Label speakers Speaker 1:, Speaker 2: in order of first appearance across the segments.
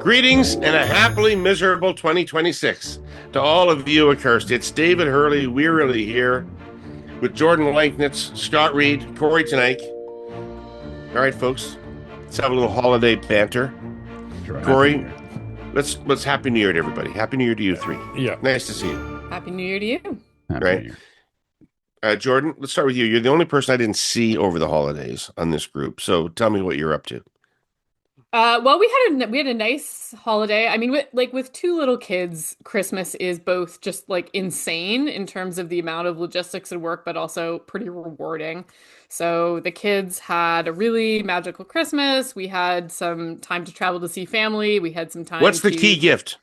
Speaker 1: Greetings and a happily miserable 2026 to all of you accursed. It's David Herle, wearily here with Jordan Leichnitz, Scott Reid, Kory Teneycke. All right, folks, let's have a little holiday banter.
Speaker 2: Sure,
Speaker 1: Kory, let's Happy New Year to everybody. Happy New Year to you three.
Speaker 2: Yeah.
Speaker 1: Nice to see you.
Speaker 3: Happy New Year to you.
Speaker 1: Right. Jordan, let's start with you. You're the only person I didn't see over the holidays on this group. So tell me what you're up to.
Speaker 3: Well, we had a nice holiday. I mean, with two little kids, Christmas is both just like insane in terms of the amount of logistics and work, but also pretty rewarding. So the kids had a really magical Christmas. We had some time to travel to see family. We had some time.
Speaker 1: What's the key gift?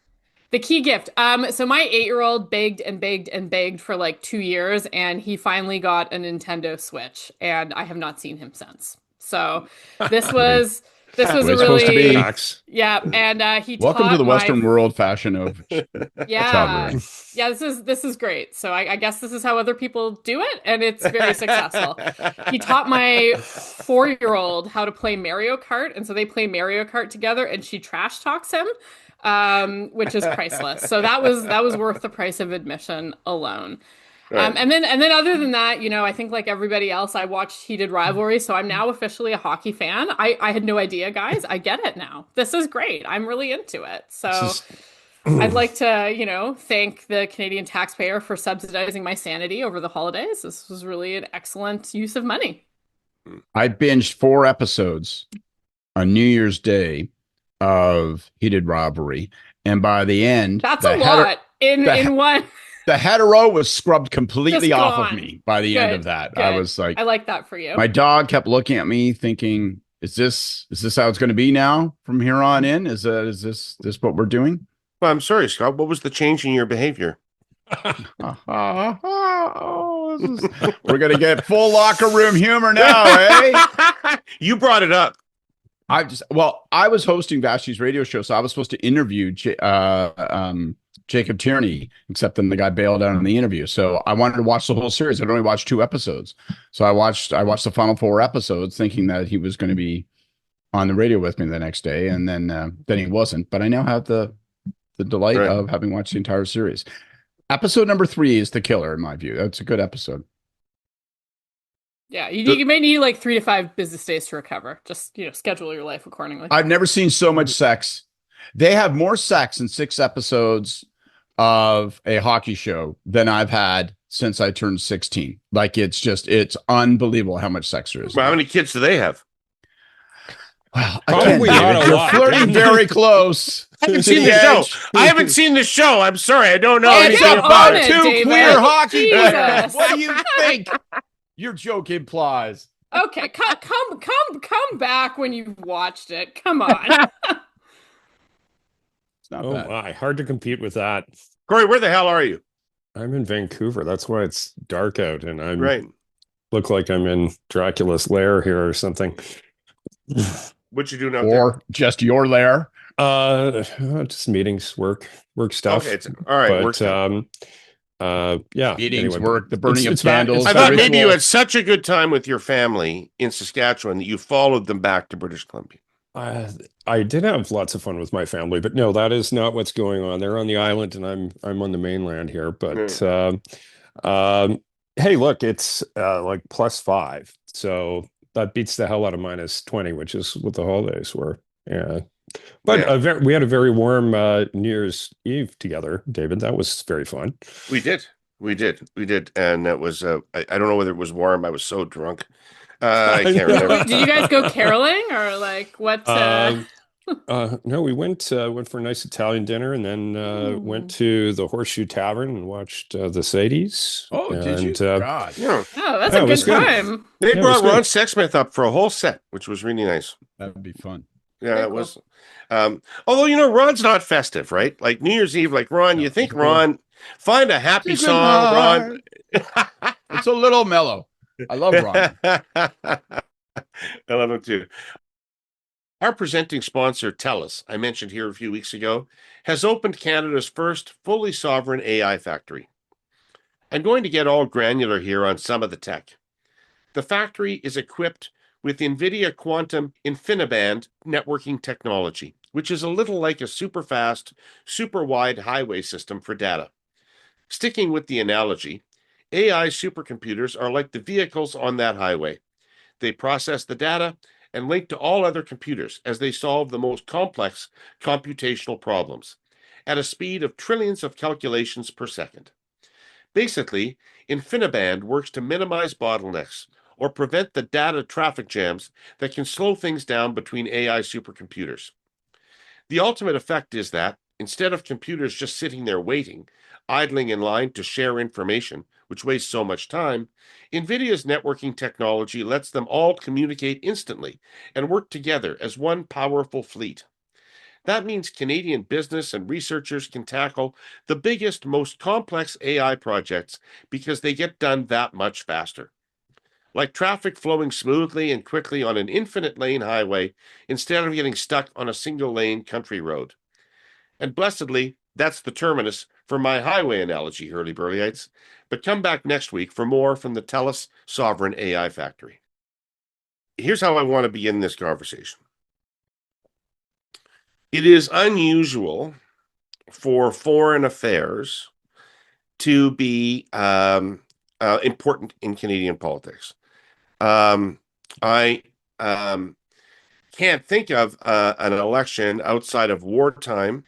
Speaker 3: The key gift. So my 8-year-old begged and begged and begged for like 2 years, and he finally got a Nintendo Switch, and I have not seen him since. So this was. This was a really yeah, and he
Speaker 2: welcome to the Western world fashion of
Speaker 3: yeah. This is great. So I guess this is how other people do it, and it's very successful. He taught my 4-year-old how to play Mario Kart, and so they play Mario Kart together, and she trash talks him, which is priceless. So that was worth the price of admission alone. Right. And then other than that, you know, I think like everybody else, I watched Heated Rivalry, so I'm now officially a hockey fan. I had no idea, guys. I get it now. This is great. I'm really into it. So I'd like to, you know, thank the Canadian taxpayer for subsidizing my sanity over the holidays. This was really an excellent use of money.
Speaker 2: I binged 4 episodes on New Year's Day of Heated Rivalry, and by the end,
Speaker 3: that's a lot in one.
Speaker 2: The hetero was scrubbed completely off of me by the end of that.
Speaker 3: Good.
Speaker 2: I was like,
Speaker 3: I like that for you.
Speaker 2: My dog kept looking at me thinking, is this how it's going to be now from here on in? Is this what we're doing?
Speaker 1: Well, I'm sorry, Scott. What was the change in your behavior?
Speaker 2: We're going to get full locker room humor now, eh?
Speaker 1: You brought it up.
Speaker 2: I was hosting Vashti's radio show, so I was supposed to interview Jacob Tierney, except then the guy bailed out in the interview. So I wanted to watch the whole series. I'd only watched 2 episodes. So I watched the final 4 episodes thinking that he was going to be on the radio with me the next day. And then he wasn't, but I now have the delight of having watched the entire series. Episode number 3 is the killer in my view. That's a good episode.
Speaker 3: Yeah, you may need like 3 to 5 business days to recover. Just, you know, schedule your life accordingly.
Speaker 2: I've never seen so much sex. They have more sex in 6 episodes of a hockey show than I've had since I turned 16. Like it's unbelievable how much sex there is.
Speaker 1: Well, how many kids do they have?
Speaker 2: Well, you're flirting very close.
Speaker 1: I haven't seen the show. I haven't seen the show. I'm sorry. I don't know anything
Speaker 2: about
Speaker 1: it.
Speaker 2: 2 queer hockey players. What do you think your joke implies?
Speaker 3: Okay, come back when you've watched it. Come on.
Speaker 4: Oh my, hard to compete with that.
Speaker 1: Kory, where the hell are you?
Speaker 4: I'm in Vancouver. That's why it's dark out, and I look like I'm in Dracula's lair here or something.
Speaker 1: What you doing out
Speaker 2: or just your lair?
Speaker 4: Just meetings, work stuff.
Speaker 1: Okay, all right.
Speaker 4: But yeah,
Speaker 2: meetings, work, the burning of candles.
Speaker 1: I thought maybe you had such a good time with your family in Saskatchewan that you followed them back to British Columbia.
Speaker 4: I did have lots of fun with my family, but no, that is not what's going on. They're on the island, and I'm on the mainland here. But hey, look, it's like +5, so that beats the hell out of -20, which is what the holidays were. Yeah, but we had a very warm New Year's Eve together, David. That was very fun.
Speaker 1: We did, and that was I don't know whether it was warm. I was so drunk. I can't remember.
Speaker 3: Did you guys go caroling or like what?
Speaker 4: No, we went for a nice Italian dinner, and then went to the Horseshoe Tavern and watched the Sadies.
Speaker 2: Oh, did you? God.
Speaker 1: Yeah.
Speaker 3: Oh, that's a good time.
Speaker 1: They brought Ron Sexsmith up for a whole set, which was really nice.
Speaker 2: That would be fun.
Speaker 1: Yeah, it was. Although, you know, Ron's not festive, right? Like New Year's Eve, like Ron, you think Ron, find a happy song, Ron.
Speaker 2: It's a little mellow. I love Ron.
Speaker 1: I love him too. Our presenting sponsor, TELUS, I mentioned here a few weeks ago, has opened Canada's first fully sovereign AI factory. I'm going to get all granular here on some of the tech. The factory is equipped with NVIDIA Quantum InfiniBand networking technology, which is a little like a super fast, super wide highway system for data. Sticking with the analogy, AI supercomputers are like the vehicles on that highway. They process the data and link to all other computers as they solve the most complex computational problems at a speed of trillions of calculations per second. Basically, InfiniBand works to minimize bottlenecks or prevent the data traffic jams that can slow things down between AI supercomputers. The ultimate effect is that, instead of computers just sitting there waiting, idling in line to share information, which wastes so much time, NVIDIA's networking technology lets them all communicate instantly and work together as one powerful fleet. That means Canadian business and researchers can tackle the biggest, most complex AI projects because they get done that much faster. Like traffic flowing smoothly and quickly on an infinite lane highway instead of getting stuck on a single lane country road. And blessedly, that's the terminus for my highway analogy, hurly burlyites. But come back next week for more from the TELUS Sovereign AI Factory. Here's how I want to begin this conversation. It is unusual for foreign affairs to be important in Canadian politics. I can't think of an election outside of wartime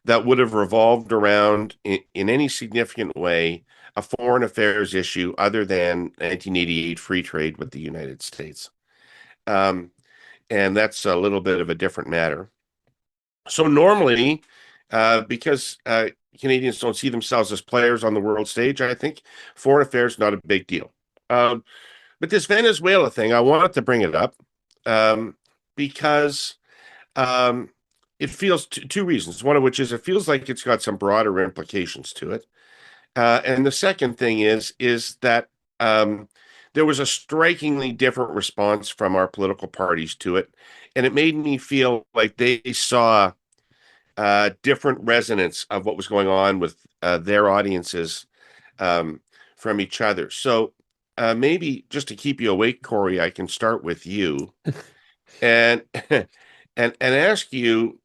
Speaker 1: that would have revolved around, in any significant way, a foreign affairs issue other than 1988 free trade with the United States. And that's a little bit of a different matter. So normally, because Canadians don't see themselves as players on the world stage, I think foreign affairs is not a big deal. But this Venezuela thing, I wanted to bring it up because it feels two reasons. One of which is it feels like it's got some broader implications to it. And the second thing is that there was a strikingly different response from our political parties to it. And it made me feel like they saw different resonance of what was going on with their audiences from each other. So maybe just to keep you awake, Kory, I can start with you and and ask you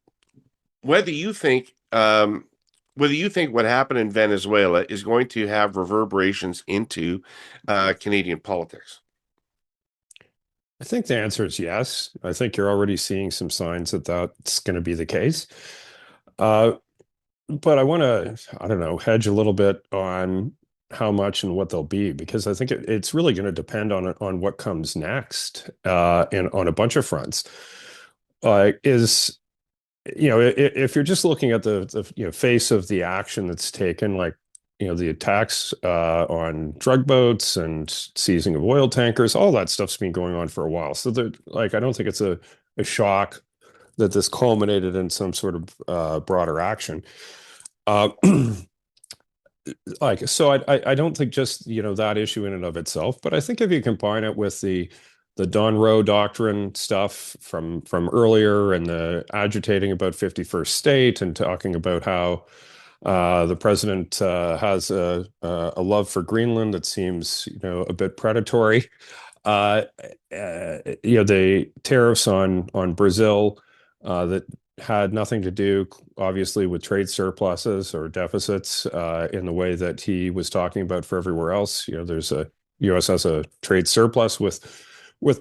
Speaker 1: whether you think what happened in Venezuela is going to have reverberations into Canadian politics.
Speaker 4: I think the answer is yes. I think you're already seeing some signs that that's going to be the case. But I want to, I don't know, hedge a little bit on how much and what they'll be, because I think it's really going to depend on what comes next and on a bunch of fronts. If you're just looking at the face of the action that's taken, like the attacks on drug boats and seizing of oil tankers, all that stuff's been going on for a while. So I don't think it's a shock that this culminated in some sort of broader action. So I don't think just that issue in and of itself, but I think if you combine it with the Don Rowe doctrine stuff from earlier and the agitating about 51st state and talking about how the president has a love for Greenland that seems a bit predatory. The tariffs on Brazil that had nothing to do, obviously, with trade surpluses or deficits in the way that he was talking about for everywhere else. U.S. has a trade surplus with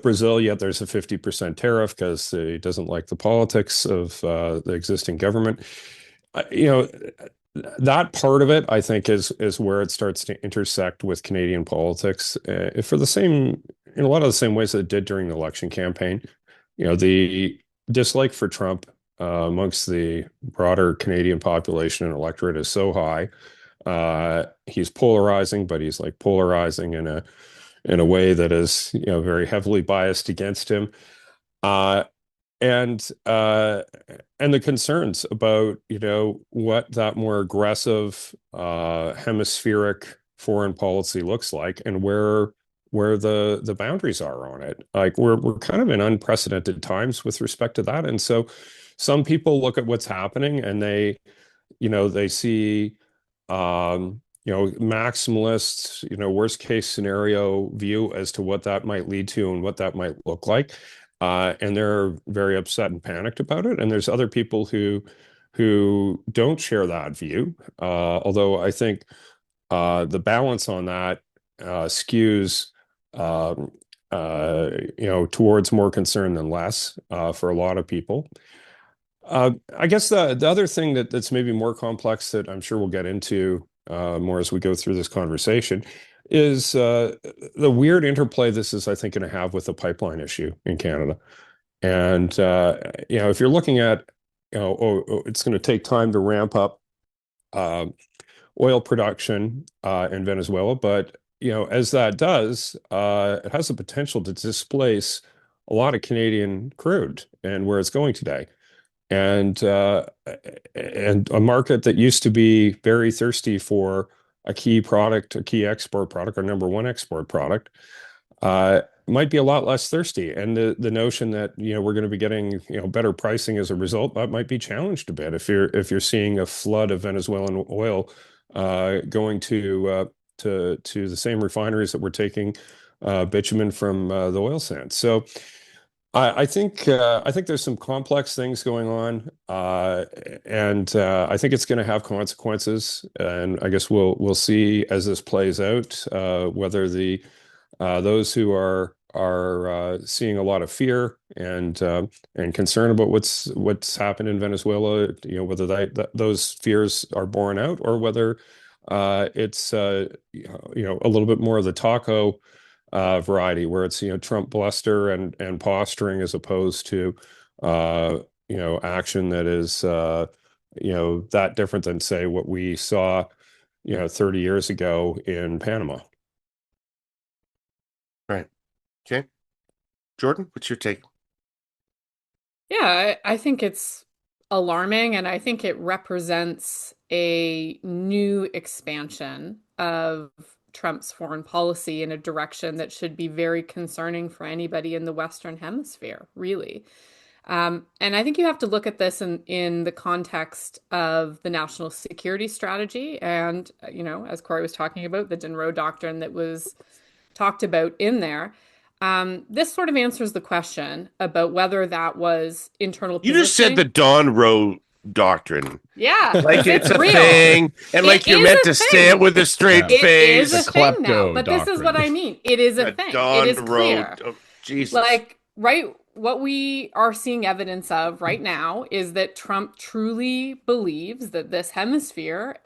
Speaker 4: Brazil, yet there's a 50% tariff because he doesn't like the politics of the existing government. That part of it, I think, is where it starts to intersect with Canadian politics in a lot of the same ways that it did during the election campaign. The dislike for Trump amongst the broader Canadian population and electorate is so high. He's polarizing, but he's like polarizing in a way that is very heavily biased against him. And the concerns about what that more aggressive hemispheric foreign policy looks like and where the boundaries are on it. Like we're kind of in unprecedented times with respect to that. And so some people look at what's happening and they see maximalist, worst case scenario view as to what that might lead to and what that might look like. and they're very upset and panicked about it. And there's other people who don't share that view. Although I think the balance on that skews um, towards more concern than less for a lot of people. I guess the other thing that's maybe more complex that I'm sure we'll get into more as we go through this conversation is the weird interplay this is, I think, going to have with the pipeline issue in Canada. And if you're looking at, it's going to take time to ramp up uh, oil production in Venezuela, but as that does, it has the potential to displace a lot of Canadian crude and where it's going today. And a market that used to be very thirsty for a key product, a key export product, our number one export product, might be a lot less thirsty. And the notion that we're going to be getting better pricing as a result, that might be challenged a bit if you're seeing a flood of Venezuelan oil going to the same refineries that we're taking bitumen from the oil sands. So I think there's some complex things going on, and I think it's going to have consequences. And I guess we'll see as this plays out whether those who are seeing a lot of fear and concern about what's happened in Venezuela, whether those fears are borne out or whether it's a little bit more of the taco variety where it's Trump bluster and posturing as opposed to action that is that different than say what we saw 30 years ago in Panama.
Speaker 1: Right. Okay. Jordan, what's your take?
Speaker 3: Yeah, I think it's alarming, and I think it represents a new expansion of Trump's foreign policy in a direction that should be very concerning for anybody in the Western Hemisphere, really. And I think you have to look at this in the context of the national security strategy and, as Kory was talking about, the Monroe Doctrine that was talked about in there. This sort of answers the question about whether that was internal
Speaker 1: You just said the Monroe Doctrine.
Speaker 3: Yeah,
Speaker 1: like it's a
Speaker 3: real.
Speaker 1: thing, and like you're meant to say it with a straight face.
Speaker 3: It is a thing now, but this is what I mean. It is a thing. It is clear.
Speaker 1: Oh, Jesus.
Speaker 3: Like, right, what we are seeing evidence of right now is that Trump truly believes that this hemisphere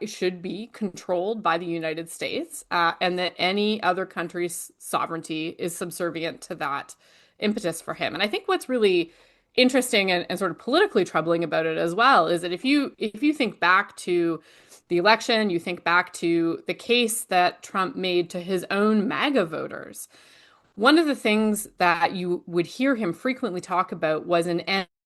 Speaker 3: should be controlled by the United States, and that any other country's sovereignty is subservient to that impetus for him. And I think what's really interesting and sort of politically troubling about it as well is that if you think back to the election, you think back to the case that Trump made to his own MAGA voters, one of the things that you would hear him frequently talk about was an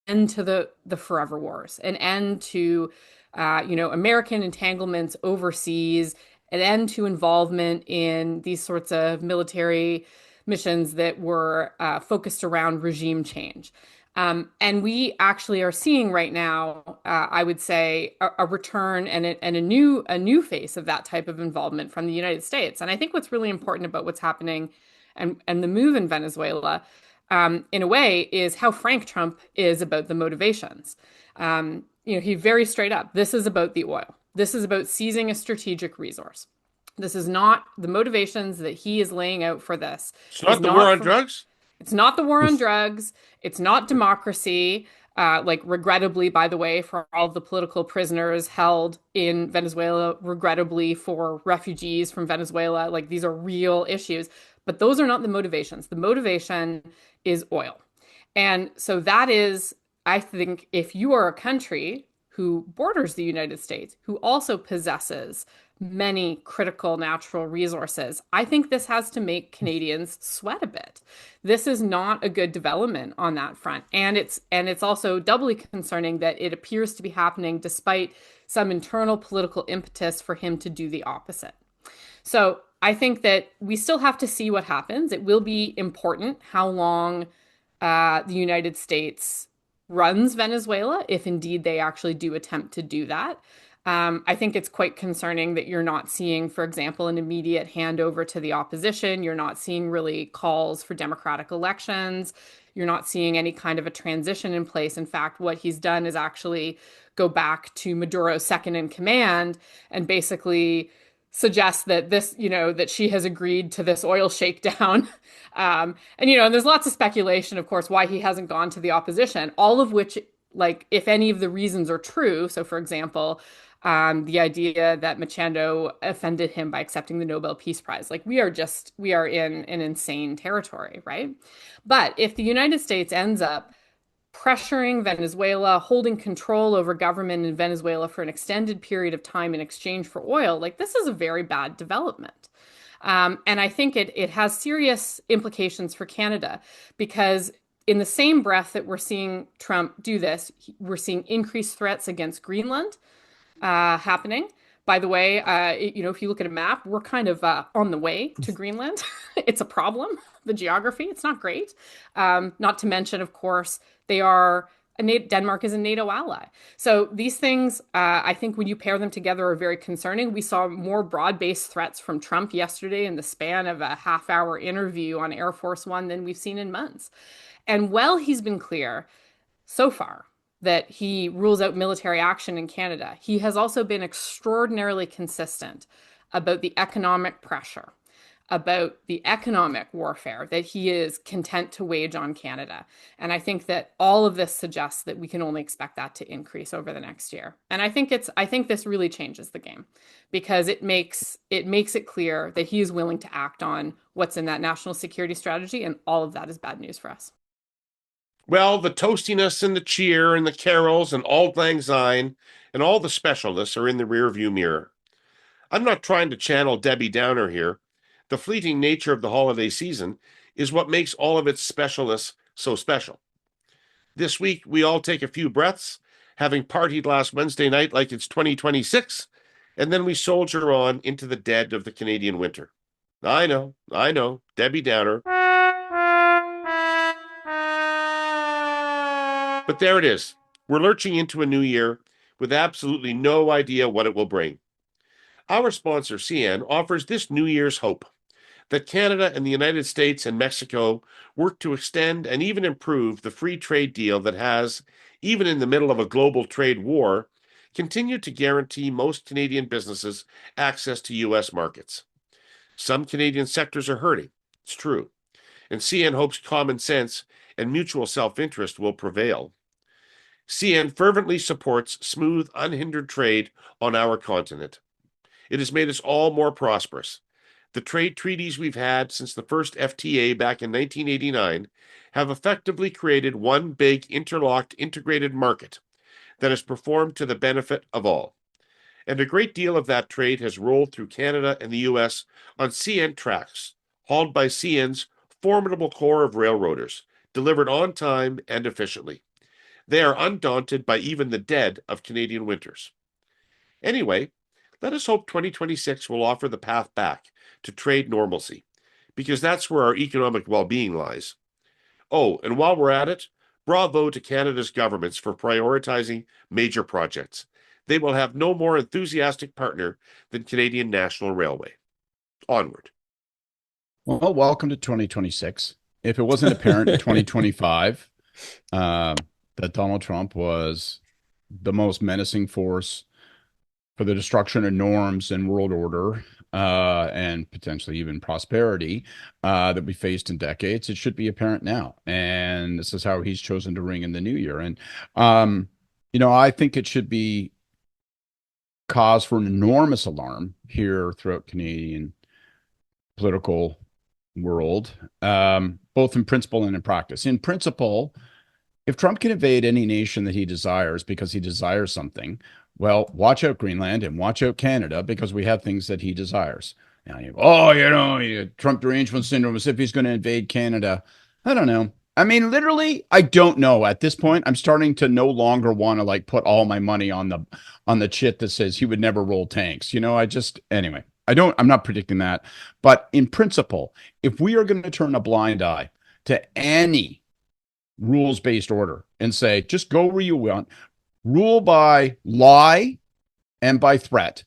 Speaker 3: end to the forever wars, an end to American entanglements overseas, an end to involvement in these sorts of military missions that were focused around regime change. And we actually are seeing right now, I would say, a return and a new face of that type of involvement from the United States. And I think what's really important about what's happening and the move in Venezuela, in a way, is how frank Trump is about the motivations. He very straight up, this is about the oil. This is about seizing a strategic resource. This is not the motivations that he is laying out for this.
Speaker 1: It's not the war on drugs?
Speaker 3: It's not the war on drugs. It's not democracy. Regrettably, by the way, for all of the political prisoners held in Venezuela, regrettably for refugees from Venezuela, like these are real issues. But those are not the motivations. The motivation is oil. And so that is, I think, if you are a country who borders the United States, who also possesses many critical natural resources, I think this has to make Canadians sweat a bit. This is not a good development on that front. And it's also doubly concerning that it appears to be happening despite some internal political impetus for him to do the opposite. So I think that we still have to see what happens. It will be important how long the United States runs Venezuela, if indeed they actually do attempt to do that. I think it's quite concerning that you're not seeing, for example, an immediate handover to the opposition. You're not seeing really calls for democratic elections. You're not seeing any kind of a transition in place. In fact, what he's done is actually go back to Maduro's second in command and basically suggest that this, that she has agreed to this oil shakedown. And there's lots of speculation, of course, why he hasn't gone to the opposition, all of which, like, if any of the reasons are true. So, for example, the idea that Machado offended him by accepting the Nobel Peace Prize. Like, we are in an insane territory, right? But if the United States ends up pressuring Venezuela, holding control over government in Venezuela for an extended period of time in exchange for oil, like, this is a very bad development. And I think it has serious implications for Canada, because in the same breath that we're seeing Trump do this, we're seeing increased threats against Greenland happening. By the way, if you look at a map, we're kind of on the way to Greenland. It's a problem. The geography, it's not great. Not to mention, of course, Denmark is a NATO ally. So these things, I think when you pair them together, are very concerning. We saw more broad-based threats from Trump yesterday in the span of a half-hour interview on Air Force One than we've seen in months. And while he's been clear so far that he rules out military action in Canada, he has also been extraordinarily consistent about the economic pressure, about the economic warfare that he is content to wage on Canada. And I think that all of this suggests that we can only expect that to increase over the next year. And I think this really changes the game, because it makes it clear that he is willing to act on what's in that national security strategy, and all of that is bad news for us.
Speaker 1: Well, the toastiness and the cheer and the carols and Auld Lang Syne and all the specialists are in the rearview mirror. I'm not trying to channel Debbie Downer here. The fleeting nature of the holiday season is what makes all of its specialists so special. This week, we all take a few breaths, having partied last Wednesday night like it's 2026, and then we soldier on into the dead of the Canadian winter. I know, Debbie Downer. But there it is. We're lurching into a new year with absolutely no idea what it will bring. Our sponsor, CN, offers this New Year's hope that Canada and the United States and Mexico work to extend and even improve the free trade deal that has, even in the middle of a global trade war, continued to guarantee most Canadian businesses access to U.S. markets. Some Canadian sectors are hurting, it's true, and CN hopes common sense and mutual self-interest will prevail. CN fervently supports smooth, unhindered trade on our continent. It has made us all more prosperous. The trade treaties we've had since the first FTA back in 1989 have effectively created one big interlocked, integrated market that has performed to the benefit of all. And a great deal of that trade has rolled through Canada and the U.S. on CN tracks, hauled by CN's formidable core of railroaders, delivered on time and efficiently. They are undaunted by even the dead of Canadian winters. Anyway, let us hope 2026 will offer the path back to trade normalcy, because that's where our economic well-being lies. Oh, and while we're at it, bravo to Canada's governments for prioritizing major projects. They will have no more enthusiastic partner than Canadian National Railway. Onward.
Speaker 2: Well, welcome to 2026. If it wasn't apparent in 2025 that Donald Trump was the most menacing force for the destruction of norms and world order, and potentially even prosperity that we faced in decades, it should be apparent now. And this is how he's chosen to ring in the new year. And, I think it should be cause for an enormous alarm here throughout Canadian political world, both in principle and in practice. In principle, if Trump can invade any nation that he desires because he desires something, well, watch out Greenland and watch out Canada, because we have things that he desires. Now, Trump derangement syndrome, as if he's going to invade Canada. I don't know. I mean, literally, I don't know. At this point, I'm starting to no longer want to put all my money on the chit that says he would never roll tanks. Anyway, I'm not predicting that. But in principle, if we are going to turn a blind eye to any rules-based order and say, just go where you want, rule by lie and by threat,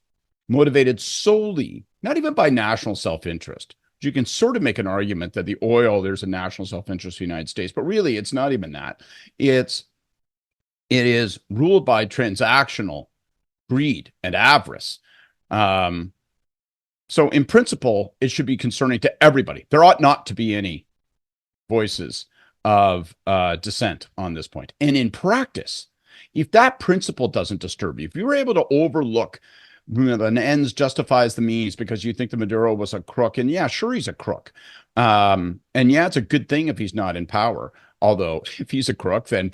Speaker 2: motivated solely, not even by national self-interest. You can sort of make an argument that the oil, there's a national self-interest of the United States, but really it's not even that. It is ruled by transactional greed and avarice. So in principle, it should be concerning to everybody. There ought not to be any voices of dissent on this point. And in practice, if that principle doesn't disturb you, if you were able to overlook an ends justifies the means because you think the Maduro was a crook, and yeah, sure, he's a crook. And yeah, it's a good thing if he's not in power. Although if he's a crook, then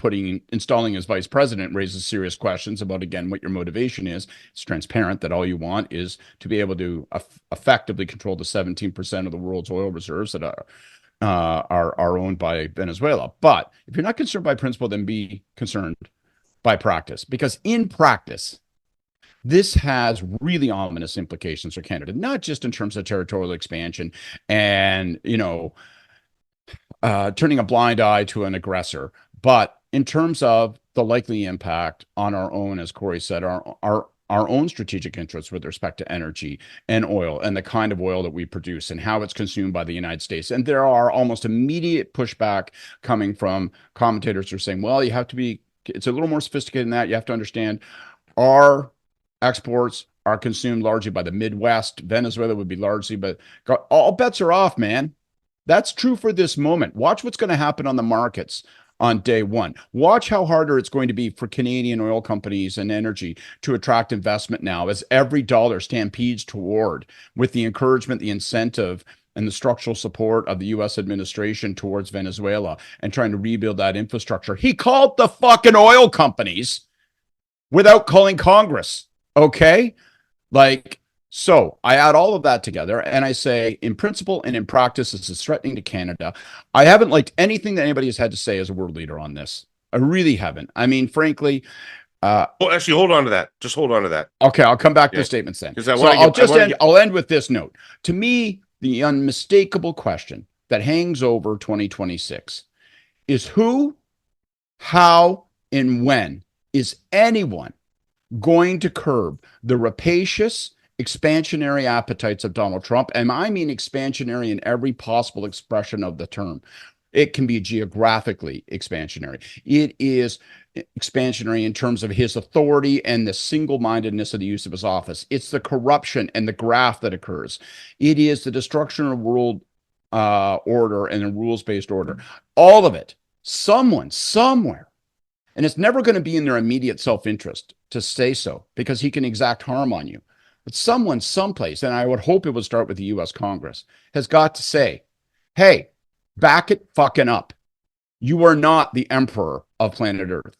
Speaker 2: installing his vice president raises serious questions about, again, what your motivation is. It's transparent that all you want is to be able to effectively control the 17% of the world's oil reserves that are owned by Venezuela. But if you're not concerned by principle, then be concerned by practice, because in practice, this has really ominous implications for Canada, not just in terms of territorial expansion and, turning a blind eye to an aggressor, but in terms of the likely impact on our own, as Kory said, our own strategic interests with respect to energy and oil and the kind of oil that we produce and how it's consumed by the United States. And there are almost immediate pushback coming from commentators who are saying, well, it's a little more sophisticated than that. You have to understand our exports are consumed largely by the Midwest. Venezuela would be largely, but all bets are off, man. That's true for this moment. Watch what's going to happen on the markets on day one. Watch how harder it's going to be for Canadian oil companies and energy to attract investment now as every dollar stampedes toward, with the encouragement, the incentive, and the structural support of the U.S. administration towards Venezuela and trying to rebuild that infrastructure. He called the fucking oil companies without calling Congress. Okay? So I add all of that together and I say, in principle and in practice, this is threatening to Canada. I haven't liked anything that anybody has had to say as a world leader on this. I really haven't. I mean, frankly.
Speaker 1: Actually, hold on to that. Just hold on to that.
Speaker 2: Okay, I'll come back to the statements then. I'll end with this note. To me, the unmistakable question that hangs over 2026 is who, how, and when is anyone going to curb the rapacious, expansionary appetites of Donald Trump? And I mean expansionary in every possible expression of the term. It can be geographically expansionary. It is expansionary in terms of his authority and the single-mindedness of the use of his office. It's the corruption and the graft that occurs. It is the destruction of world order and a rules-based order. All of it, someone, somewhere. And it's never going to be in their immediate self-interest to say so, because he can exact harm on you. But someone, someplace, and I would hope it would start with the U.S. Congress, has got to say, hey, back it fucking up. You are not the emperor of planet Earth.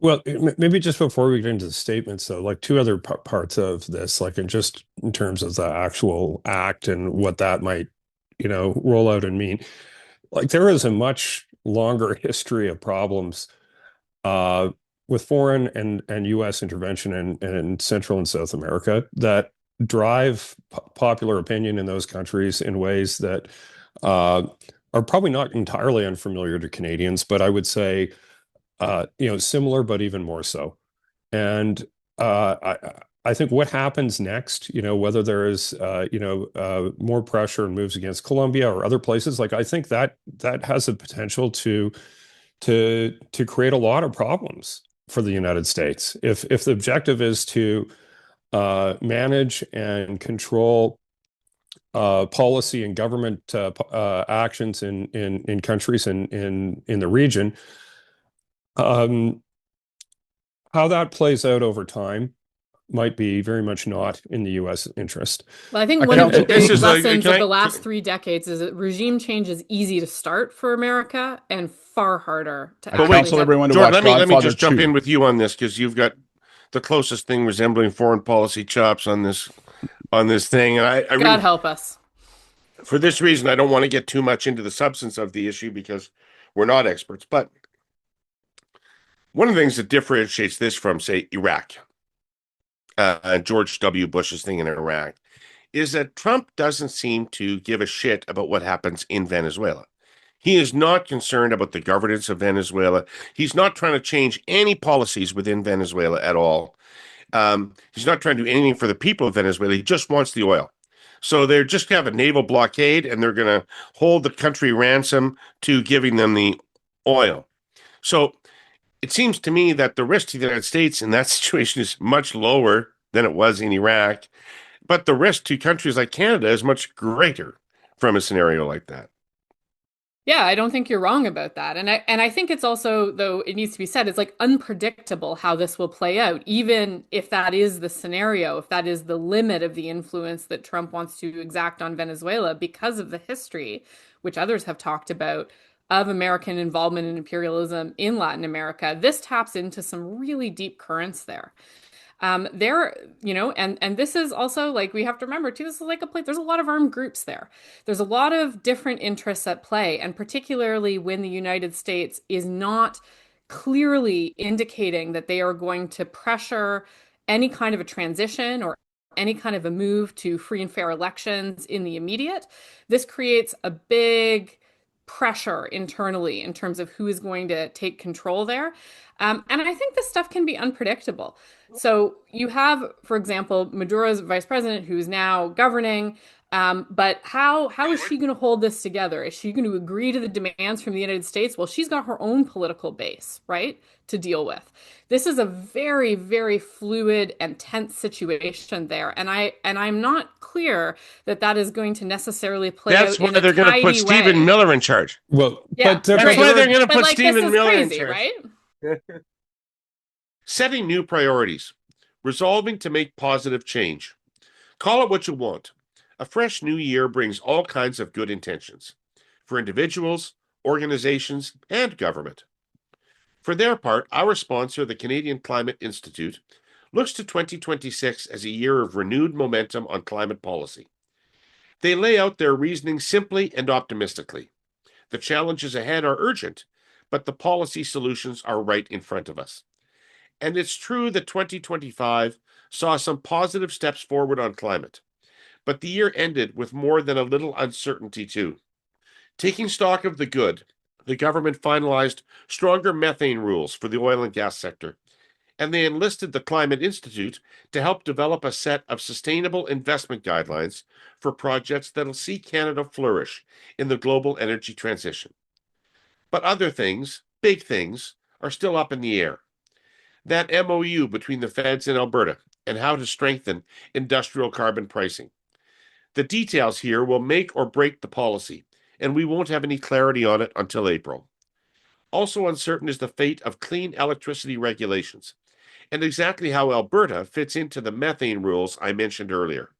Speaker 4: Well, maybe just before we get into the statements, though, like two other parts of this, like in terms of the actual act and what that might, roll out and mean. Like there is a much longer history of problems with foreign and U.S. intervention in Central and South America that drive popular opinion in those countries in ways that are probably not entirely unfamiliar to Canadians, but I would say, similar, but even more so. And I think what happens next, whether there is, more pressure and moves against Colombia or other places, like I think that has the potential to create a lot of problems for the United States. If the objective is to manage and control policy and government actions in countries in the region, how that plays out over time might be very much not in the U.S. interest.
Speaker 3: Well, I think one of the big lessons of the last 3 decades is that regime change is easy to start for America and far harder to actually
Speaker 2: counsel everyone to
Speaker 1: Jordan,
Speaker 2: watch
Speaker 1: let me just
Speaker 2: 2.
Speaker 1: jump in with you on this, because you've got the closest thing resembling foreign policy chops on this thing. And I
Speaker 3: God
Speaker 1: really,
Speaker 3: help us.
Speaker 1: for this reason, I don't want to get too much into the substance of the issue because we're not experts. But one of the things that differentiates this from, say, Iraq, George W. Bush's thing in Iraq, is that Trump doesn't seem to give a shit about what happens in Venezuela. He is not concerned about the governance of Venezuela. He's not trying to change any policies within Venezuela at all. He's not trying to do anything for the people of Venezuela. He just wants the oil. So they're just going to have a naval blockade, and they're going to hold the country ransom to giving them the oil. So it seems to me that the risk to the United States in that situation is much lower than it was in Iraq, but the risk to countries like Canada is much greater from a scenario like that.
Speaker 3: Yeah, I don't think you're wrong about that. And I think it's also, though it needs to be said, it's like unpredictable how this will play out, even if that is the scenario, if that is the limit of the influence that Trump wants to exact on Venezuela because of the history, which others have talked about, of American involvement in imperialism in Latin America. This taps into some really deep currents there. There, and this is also like we have to remember too, this is like a place, there's a lot of armed groups there. There's a lot of different interests at play, and particularly when the United States is not clearly indicating that they are going to pressure any kind of a transition or any kind of a move to free and fair elections in the immediate. This creates a big pressure internally in terms of who is going to take control there. And I think this stuff can be unpredictable. So you have, for example, Maduro's vice president who's now governing. But how is she going to hold this together? Is she going to agree to the demands from the United States? Well, she's got her own political base, right, to deal with. This is a very, very fluid and tense situation there, and I'm not clear that that is going to necessarily play out.
Speaker 1: That's why they're going to put Stephen Miller in charge.
Speaker 4: Well,
Speaker 3: yeah,
Speaker 4: but
Speaker 1: that's why they're going to put Stephen Miller
Speaker 3: crazy,
Speaker 1: in charge,
Speaker 3: right?
Speaker 1: Setting new priorities, resolving to make positive change. Call it what you want. A fresh new year brings all kinds of good intentions for individuals, organizations, and government. For their part, our sponsor, the Canadian Climate Institute, looks to 2026 as a year of renewed momentum on climate policy. They lay out their reasoning simply and optimistically. The challenges ahead are urgent, but the policy solutions are right in front of us. And it's true that 2025 saw some positive steps forward on climate. But the year ended with more than a little uncertainty, too. Taking stock of the good, the government finalized stronger methane rules for the oil and gas sector, and they enlisted the Climate Institute to help develop a set of sustainable investment guidelines for projects that'll see Canada flourish in the global energy transition. But other things, big things, are still up in the air. That MOU between the feds and Alberta and how to strengthen industrial carbon pricing. The details here will make or break the policy, and we won't have any clarity on it until April. Also uncertain is the fate of clean electricity regulations, and exactly how Alberta fits into the methane rules I mentioned earlier.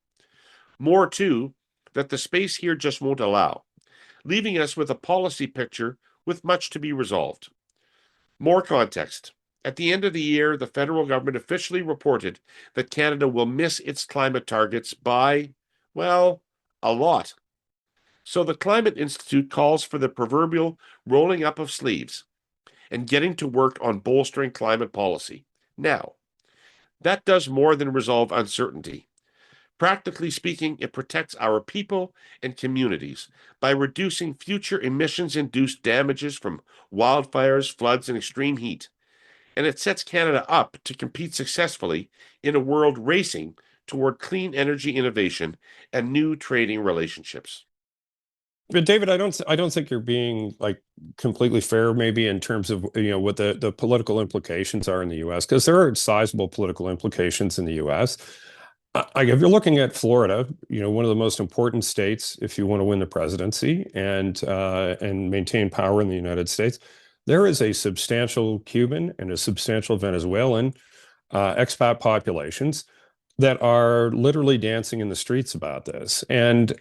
Speaker 1: More, too, that the space here just won't allow, leaving us with a policy picture with much to be resolved. More context. At the end of the year, the federal government officially reported that Canada will miss its climate targets by, well, a lot. So the Climate Institute calls for the proverbial rolling up of sleeves and getting to work on bolstering climate policy. Now, that does more than resolve uncertainty. Practically speaking, it protects our people and communities by reducing future emissions-induced damages from wildfires, floods, and extreme heat. And it sets Canada up to compete successfully in a world racing toward clean energy innovation and new trading relationships.
Speaker 4: But David, I don't think you're being like completely fair, maybe in terms of what the political implications are in the U.S. because there are sizable political implications in the U.S. If you're looking at Florida, one of the most important states if you want to win the presidency and maintain power in the United States, there is a substantial Cuban and a substantial Venezuelan expat populations that are literally dancing in the streets about this. And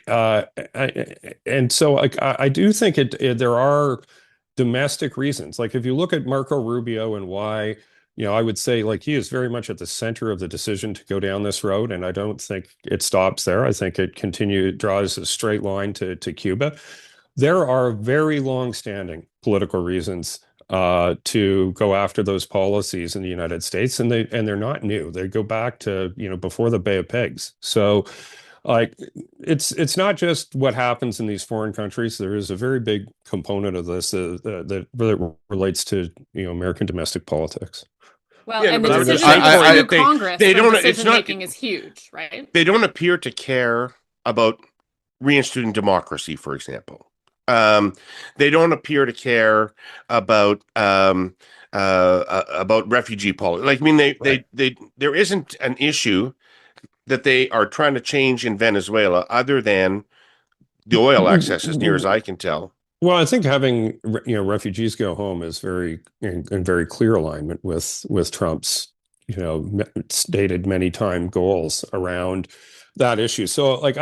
Speaker 4: so I do think there are domestic reasons. Like if you look at Marco Rubio and why, I would say like he is very much at the center of the decision to go down this road. And I don't think it stops there. I think it draws a straight line to Cuba. There are very long-standing political reasons to go after those policies in the United States, and they're not new. They go back to before the Bay of Pigs. So, like it's not just what happens in these foreign countries. There is a very big component of this that relates to American domestic politics.
Speaker 3: Well,
Speaker 1: Yeah,
Speaker 3: and the
Speaker 1: but I was just
Speaker 3: decision
Speaker 1: saying, Kory,
Speaker 3: through
Speaker 1: that
Speaker 3: Congress
Speaker 1: they
Speaker 3: for
Speaker 1: don't. It's
Speaker 3: decision
Speaker 1: not.
Speaker 3: making is huge, right?
Speaker 1: They don't appear to care about reinstituting democracy, for example. Um, they don't appear to care about refugee policy. Like, I mean, there isn't an issue that they are trying to change in Venezuela other than the oil access, as near as I can tell.
Speaker 4: Well, I think having refugees go home is very in very clear alignment with Trump's stated many time goals around that issue. So like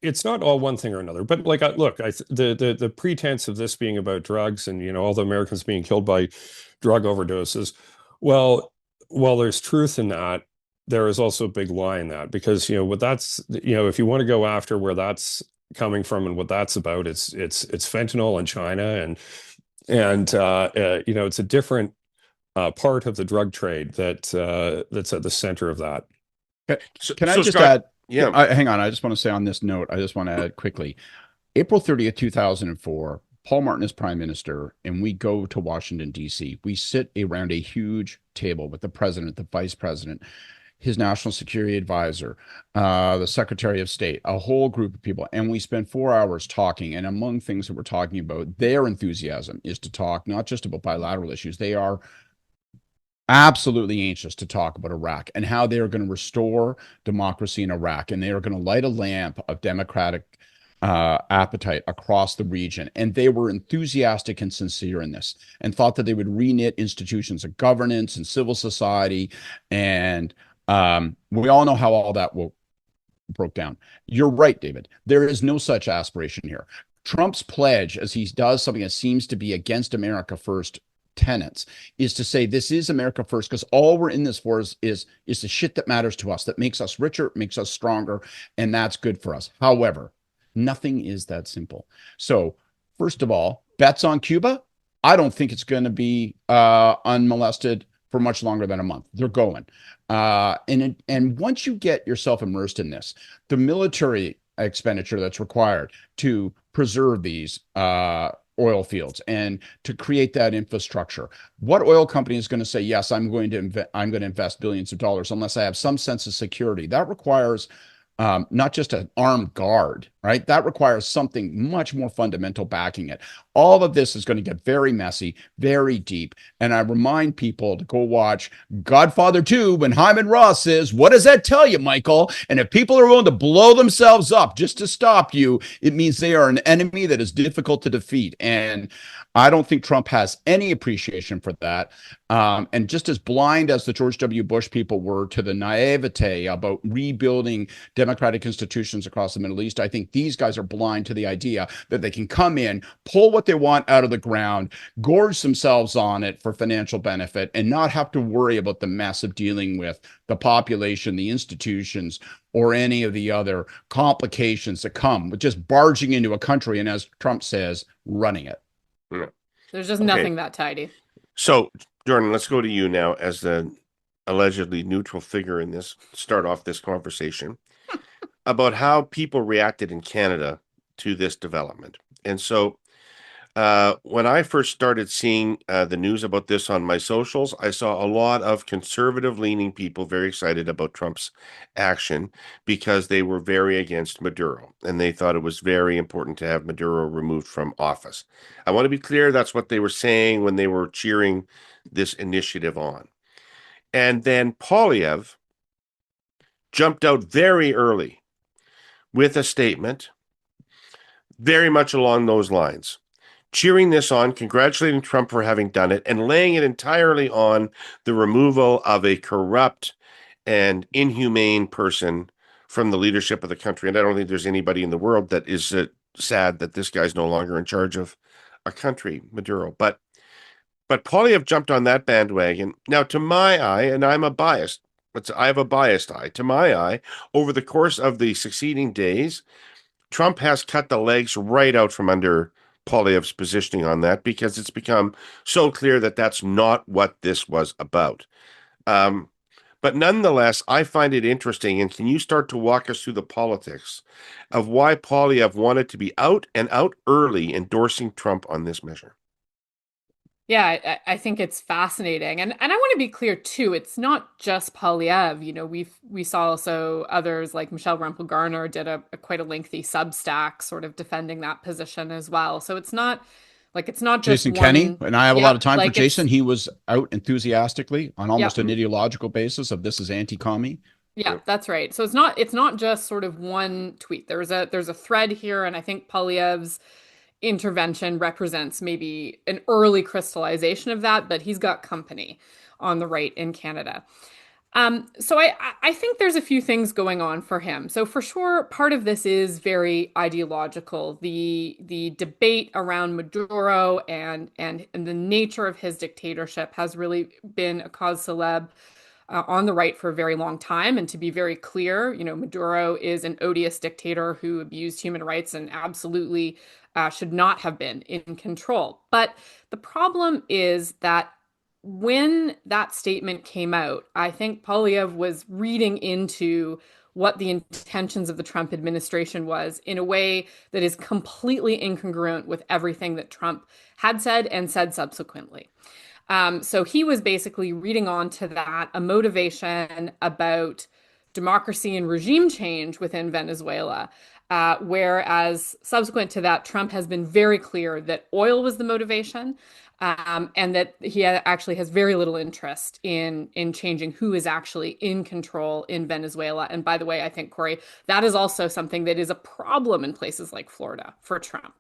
Speaker 4: it's not all one thing or another. But like look, the pretense of this being about drugs and all the Americans being killed by drug overdoses. Well, while there's truth in that, there is also a big lie in that because what that's if you want to go after where that's coming from and what that's about, it's fentanyl in China and it's a different part of the drug trade that's at the center of that.
Speaker 2: Can I just
Speaker 1: Scott,
Speaker 2: add?
Speaker 1: yeah.
Speaker 2: Hang on. I just want to say on this note, I just want to add quickly. April 30th, 2004, Paul Martin is prime minister, and we go to Washington, D.C. We sit around a huge table with the president, the vice president, his national security advisor, the secretary of state, a whole group of people. And we spend 4 hours talking. And among things that we're talking about, their enthusiasm is to talk not just about bilateral issues. They are absolutely anxious to talk about Iraq and how they are going to restore democracy in Iraq. And they are going to light a lamp of democratic appetite across the region. And they were enthusiastic and sincere in this and thought that they would reknit institutions of governance and civil society. And we all know how all that broke down. You're right, David. There is no such aspiration here. Trump's pledge, as he does something that seems to be against America First tenets, is to say this is America First because all we're in this for is the shit that matters to us, that makes us richer, makes us stronger, and that's good for us. However, nothing is that simple. So, first of all, bets on Cuba. I don't think it's going to be unmolested for much longer than a month. They're going. And once you get yourself immersed in this, the military expenditure that's required to preserve these oil fields and to create that infrastructure. What oil company is going to say, yes, I'm going to invest billions of dollars unless I have some sense of security? That requires not just an armed guard, right? That requires something much more fundamental backing it. All of this is going to get very messy, very deep. And I remind people to go watch Godfather 2 when Hyman Roth says, what does that tell you, Michael? And if people are willing to blow themselves up just to stop you, it means they are an enemy that is difficult to defeat. And I don't think Trump has any appreciation for that. And just as blind as the George W. Bush people were to the naivete about rebuilding democratic institutions across the Middle East, I think these guys are blind to the idea that they can come in, pull what they want out of the ground, gorge themselves on it for financial benefit, and not have to worry about the mess of dealing with the population, the institutions, or any of the other complications that come with just barging into a country and, as Trump says, running it.
Speaker 1: Yeah.
Speaker 3: There's just nothing that tidy.
Speaker 1: So, Jordan, let's go to you now as the allegedly neutral figure in this, start off this conversation about how people reacted in Canada to this development. And so when I first started seeing the news about this on my socials, I saw a lot of conservative-leaning people very excited about Trump's action because they were very against Maduro, and they thought it was very important to have Maduro removed from office. I want to be clear, that's what they were saying when they were cheering this initiative on. And then Poilievre jumped out very early with a statement very much along those lines, cheering this on, congratulating Trump for having done it, and laying it entirely on the removal of a corrupt and inhumane person from the leadership of the country. And I don't think there's anybody in the world that is sad that this guy's no longer in charge of a country, Maduro. But Poilievre jumped on that bandwagon. Now, to my eye, and I have a biased eye, to my eye, over the course of the succeeding days, Trump has cut the legs right out from under Poilievre's positioning on that because it's become so clear that that's not what this was about. But nonetheless, I find it interesting. And can you start to walk us through the politics of why Poilievre wanted to be out and out early endorsing Trump on this measure?
Speaker 3: Yeah, I think it's fascinating. And I want to be clear too, it's not just Polyev. You know, we saw also others like Michelle Rumpel-Garner did a quite a lengthy Substack sort of defending that position as well. So it's not just
Speaker 2: Jason Kenney,
Speaker 3: one,
Speaker 2: and I have a lot
Speaker 3: yeah,
Speaker 2: of time for
Speaker 3: like
Speaker 2: Jason.
Speaker 3: it's
Speaker 2: He was out enthusiastically on
Speaker 3: yeah.
Speaker 2: almost an ideological basis of this is anti-commie.
Speaker 3: Yeah,
Speaker 1: Yep.
Speaker 3: that's right. So it's not just sort of one tweet. There's a thread here, and I think Polyev's intervention represents maybe an early crystallization of that, but he's got company on the right in Canada. So I think there's a few things going on for him. So for sure, part of this is very ideological. The debate around Maduro and the nature of his dictatorship has really been a cause célèbre on the right for a very long time. And to be very clear, you know, Maduro is an odious dictator who abused human rights and absolutely should not have been in control. But the problem is that when that statement came out, I think Polyev was reading into what the intentions of the Trump administration was in a way that is completely incongruent with everything that Trump had said and said subsequently. So he was basically reading on to that, a motivation about democracy and regime change within Venezuela. Whereas subsequent to that, Trump has been very clear that oil was the motivation, and that he actually has very little interest in changing who is actually in control in Venezuela. And by the way, I think, Kory, that is also something that is a problem in places like Florida for Trump,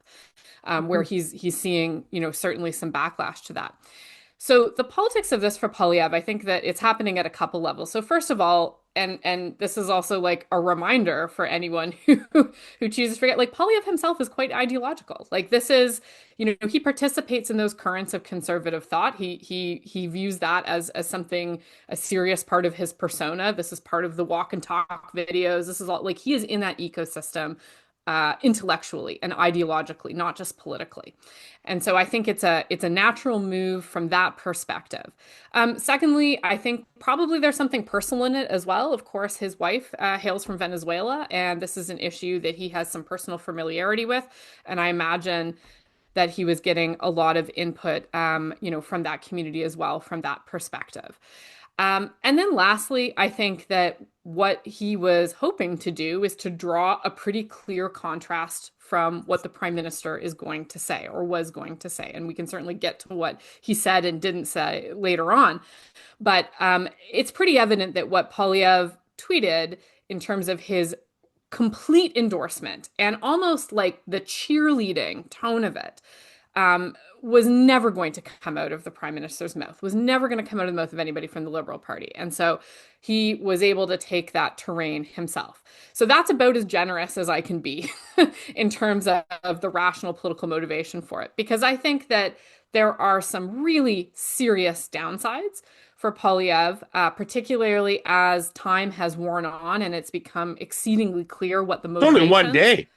Speaker 3: where he's seeing, you know, certainly some backlash to that. So the politics of this for Polyev, I think that it's happening at a couple levels. So first of all, and this is also like a reminder for anyone who chooses to forget, like Polyev himself is quite ideological. Like this is, you know, he participates in those currents of conservative thought. He views that as something, a serious part of his persona. This is part of the walk and talk videos. This is all like he is in that ecosystem intellectually and ideologically, not just politically. And so I think it's a natural move from that perspective. Secondly, I think probably there's something personal in it as well. Of course, his wife hails from Venezuela, and this is an issue that he has some personal familiarity with. And I imagine that he was getting a lot of input, you know, from that community as well, from that perspective. And then lastly, I think that what he was hoping to do is to draw a pretty clear contrast from what the prime minister is going to say or was going to say. And we can certainly get to what he said and didn't say later on. But it's pretty evident that what Polyev tweeted in terms of his complete endorsement and almost like the cheerleading tone of it was never going to come out of the prime minister's mouth, was never going to come out of the mouth of anybody from the Liberal Party. And so he was able to take that terrain himself. So that's about as generous as I can be in terms of the rational political motivation for it, because I think that there are some really serious downsides for Polyev, particularly as time has worn on and it's become exceedingly clear what the
Speaker 1: It's only one
Speaker 3: motivations.
Speaker 1: day.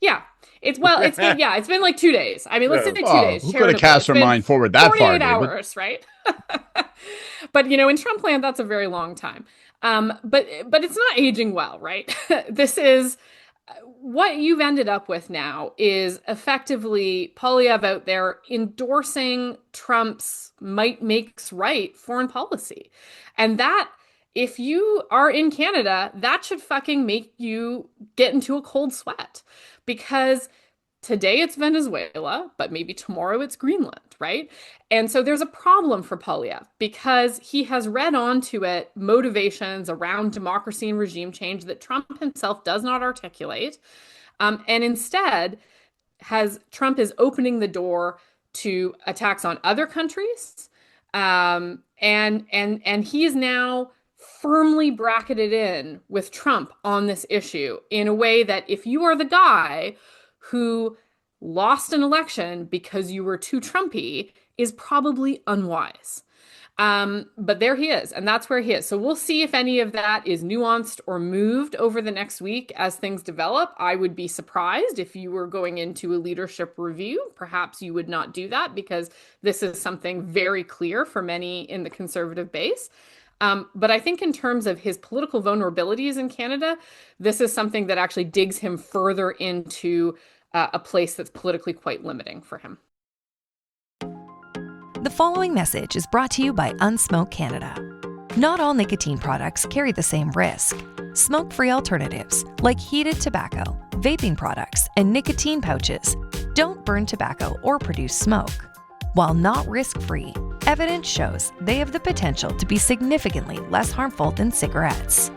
Speaker 3: Yeah. It's been like 2 days. I mean, let's say
Speaker 1: Yeah.
Speaker 3: 2 days,
Speaker 2: Who could have
Speaker 3: charitably.
Speaker 2: cast
Speaker 3: It's
Speaker 2: their
Speaker 3: been
Speaker 2: mind forward that far,
Speaker 3: 48
Speaker 2: David?
Speaker 3: hours, right? But you know, in Trump land, that's a very long time. But it's not aging well, right? This is what you've ended up with now is effectively Polyev out there endorsing Trump's might makes right foreign policy. And that, if you are in Canada, that should fucking make you get into a cold sweat because today it's Venezuela, but maybe tomorrow it's Greenland, right? And so there's a problem for Polyev because he has read onto it motivations around democracy and regime change that Trump himself does not articulate. And instead, Trump is opening the door to attacks on other countries. And he is now firmly bracketed in with Trump on this issue in a way that if you are the guy who lost an election because you were too Trumpy is probably unwise. But there he is, and that's where he is. So we'll see if any of that is nuanced or moved over the next week as things develop. I would be surprised if you were going into a leadership review. Perhaps you would not do that because this is something very clear for many in the conservative base. But I think in terms of his political vulnerabilities in Canada, this is something that actually digs him further into a place that's politically quite limiting for him.
Speaker 5: The following message is brought to you by Unsmoke Canada. Not all nicotine products carry the same risk. Smoke-free alternatives, like heated tobacco, vaping products, and nicotine pouches, don't burn tobacco or produce smoke. While not risk-free, evidence shows they have the potential to be significantly less harmful than cigarettes.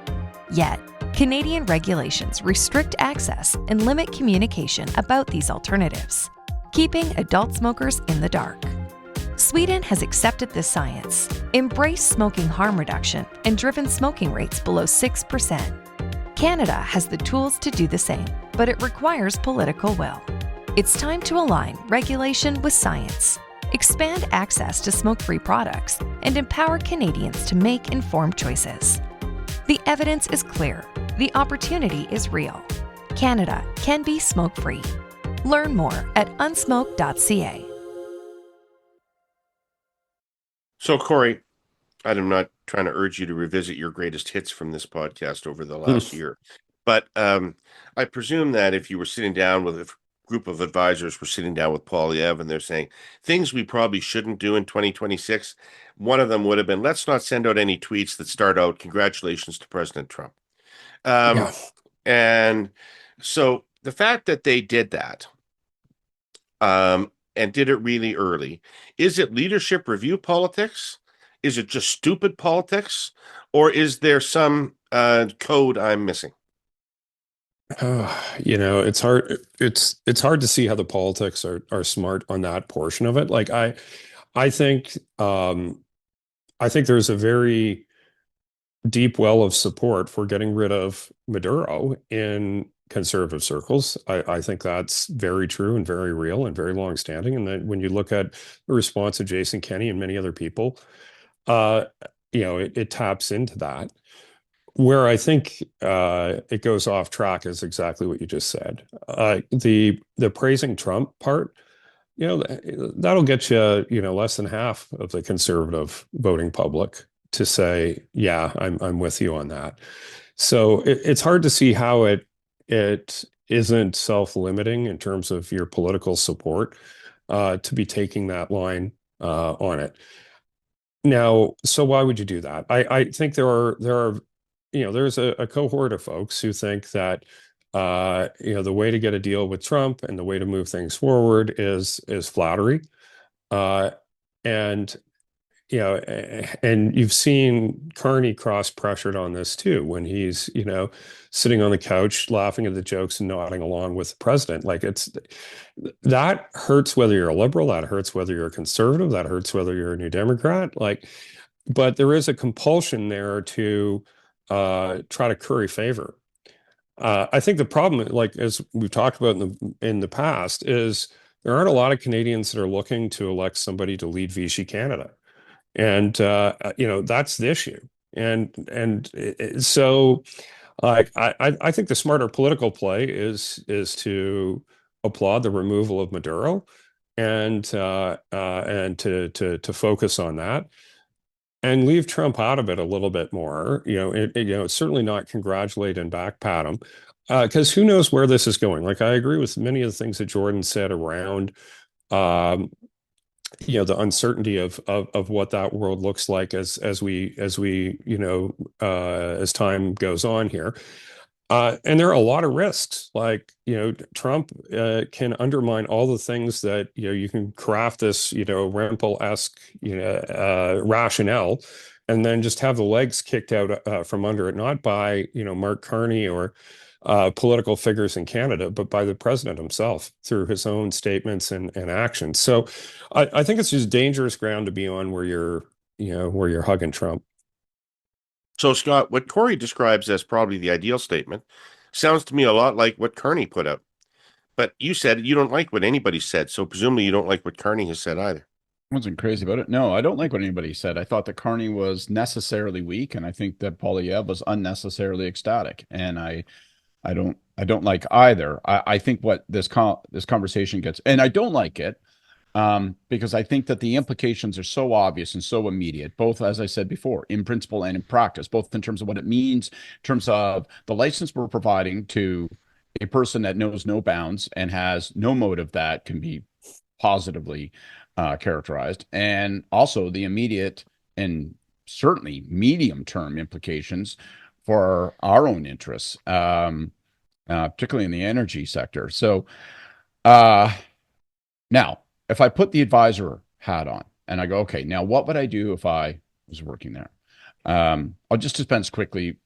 Speaker 5: Yet, Canadian regulations restrict access and limit communication about these alternatives, keeping adult smokers in the dark. Sweden has accepted this science, embraced smoking harm reduction, and driven smoking rates below 6%. Canada has the tools to do the same, but it requires political will. It's time to align regulation with science, expand access to smoke-free products, and empower Canadians to make informed choices. The evidence is clear. The opportunity is real. Canada can be smoke-free. Learn more at unsmoke.ca.
Speaker 1: So, Kory, I'm not trying to urge you to revisit your greatest hits from this podcast over the last year, but I presume that if you were sitting down with a group of advisors, were sitting down with Poilievre, and they're saying things we probably shouldn't do in 2026, one of them would have been, let's not send out any tweets that start out, congratulations to President Trump. And so the fact that they did that, and did it really early. Is it leadership review politics? Is it just stupid politics? Or is there some code I'm missing?
Speaker 4: It's hard. It's hard to see how the politics are smart on that portion of it. Like I think there's a very deep well of support for getting rid of Maduro in conservative circles. I think that's very true and very real and very long-standing. And then when you look at the response of Jason Kenney and many other people, it taps into that. Where I think it goes off track is exactly what you just said. The praising Trump part, that'll get you, less than half of the conservative voting public to say, yeah, I'm with you on that. So it's hard to see how it isn't self-limiting in terms of your political support to be taking that line on it. Now, so why would you do that? I think there are there's a cohort of folks who think that the way to get a deal with Trump and the way to move things forward is flattery, and and you've seen Carney cross-pressured on this too, when he's, sitting on the couch laughing at the jokes and nodding along with the president. Like that hurts whether you're a liberal, that hurts whether you're a conservative, that hurts whether you're a New Democrat. But there is a compulsion there to try to curry favor. I think the problem, like as we've talked about in the past, is there aren't a lot of Canadians that are looking to elect somebody to lead Vichy Canada. And that's the issue, so I think the smarter political play is to applaud the removal of Maduro, and to focus on that, and leave Trump out of it a little bit more. Certainly not congratulate and backpat him, because who knows where this is going. Like I agree with many of the things that Jordan said around the uncertainty of what that world looks like as time goes on here. And there are a lot of risks. Trump can undermine all the things that, you can craft this, Rempel-esque, rationale, and then just have the legs kicked out from under it, not by, Mark Carney or political figures in Canada, but by the president himself through his own statements and actions. So I think it's just dangerous ground to be on where you're hugging Trump.
Speaker 1: So, Scott, what Kory describes as probably the ideal statement sounds to me a lot like what Carney put out. But you said you don't like what anybody said, so presumably you don't like what Carney has said either.
Speaker 2: I wasn't crazy about it. No, I don't like what anybody said. I thought that Carney was necessarily weak, and I think that Poilievre was unnecessarily ecstatic. And I don't like either. I think what this conversation gets, and I don't like it, because I think that the implications are so obvious and so immediate, both, as I said before, in principle and in practice, both in terms of what it means, in terms of the license we're providing to a person that knows no bounds and has no motive that can be positively characterized, and also the immediate and certainly medium-term implications for our own interests, particularly in the energy sector. So now, if I put the advisor hat on and I go, okay, now what would I do if I was working there? I'll just dispense quickly,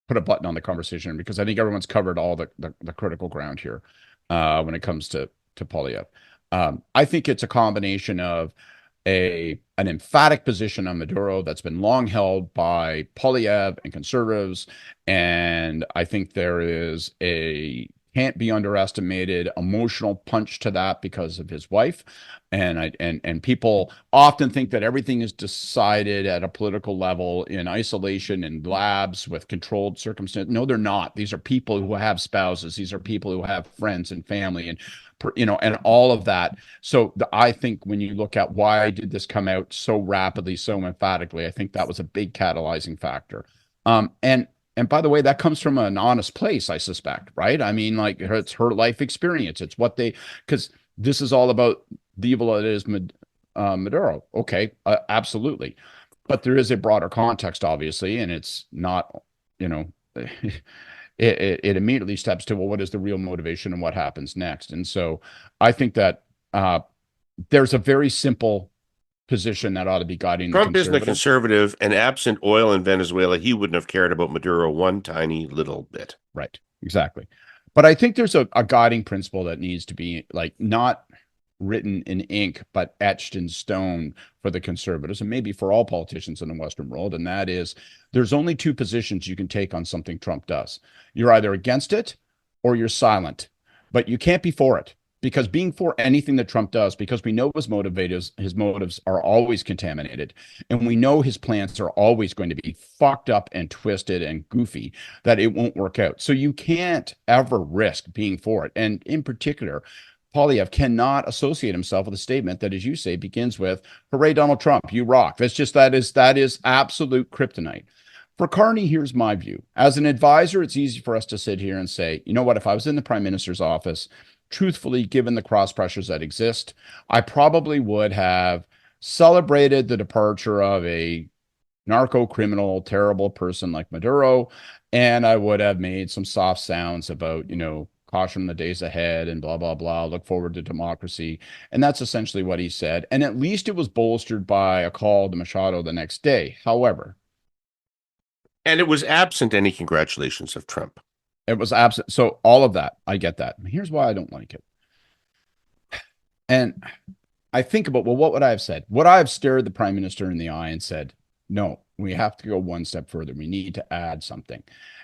Speaker 2: put a button on the conversation because I think everyone's covered all the critical ground here when it comes to Polyev. I think it's a combination of an emphatic position on Maduro that's been long held by Polyev and conservatives, and I think there is a can't be underestimated emotional punch to that because of his wife, and people often think that everything is decided at a political level in isolation in labs with controlled circumstance. No, they're not. These are people who have spouses. These are people who have friends and family, and and all of that. So I think when you look at why did this come out so rapidly, so emphatically, I think that was a big catalyzing factor. And by the way, that comes from an honest place, I suspect, right? I mean, like it's her life experience. It's what because this is all about the evil that is Maduro. Okay, absolutely. But there is a broader context, obviously, and it's not, it immediately steps to, well, what is the real motivation and what happens next? And so I think that there's a very simple position that ought to be guiding
Speaker 1: Trump isn't a conservative, and absent oil in Venezuela, he wouldn't have cared about Maduro one tiny little bit.
Speaker 2: Right, exactly. But I think there's a guiding principle that needs to be like not written in ink, but etched in stone for the conservatives and maybe for all politicians in the Western world. And that is there's only two positions you can take on something Trump does. You're either against it or you're silent, but you can't be for it. Because being for anything that Trump does, because we know his motives are always contaminated, and we know his plans are always going to be fucked up and twisted and goofy, that it won't work out. So you can't ever risk being for it. And in particular, Polyev cannot associate himself with a statement that, as you say, begins with, "Hooray, Donald Trump, you rock." That's just that is absolute kryptonite. For Carney, here's my view. As an advisor, it's easy for us to sit here and say, you know what, if I was in the prime minister's office, truthfully, given the cross pressures that exist, I probably would have celebrated the departure of a narco criminal, terrible person like Maduro, and I would have made some soft sounds about, caution the days ahead and blah, blah, blah, look forward to democracy. And that's essentially what he said. And at least it was bolstered by a call to Machado the next day. However,
Speaker 1: and it was absent any congratulations of Trump.
Speaker 2: It was absent. So all of that, I get that. Here's why I don't like it. And I think about, well, what would I have said? Would I have stared the prime minister in the eye and said, no, we have to go one step further. We need to add something.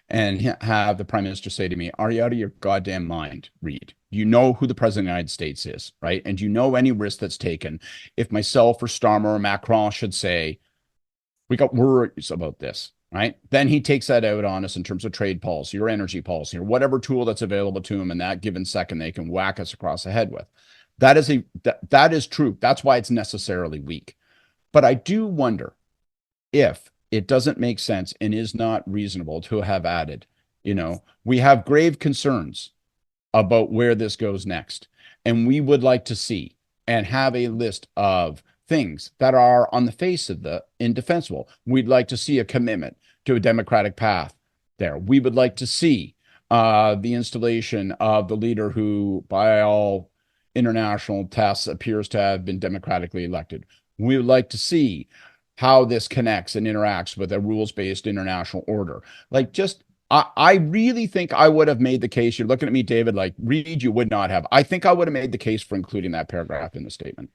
Speaker 2: And have the prime minister say to me, are you out of your goddamn mind, Reid? You know who the president of the United States is, right? And you know any risk that's taken. If myself or Starmer or Macron should say, we got worries about this, right? Then he takes that out on us in terms of trade policy or energy policy or whatever tool that's available to him in that given second they can whack us across the head with. That is true. That's why it's necessarily weak. But I do wonder if it doesn't make sense and is not reasonable to have added, we have grave concerns about where this goes next. And we would like to see and have a list of things that are on the face of the indefensible. We'd like to see a commitment to a democratic path there. We would like to see the installation of the leader who, by all international tests, appears to have been democratically elected. We would like to see how this connects and interacts with a rules-based international order. I really think I would have made the case. You're looking at me, David, like Reid, you would not have. I think I would have made the case for including that paragraph in the statement.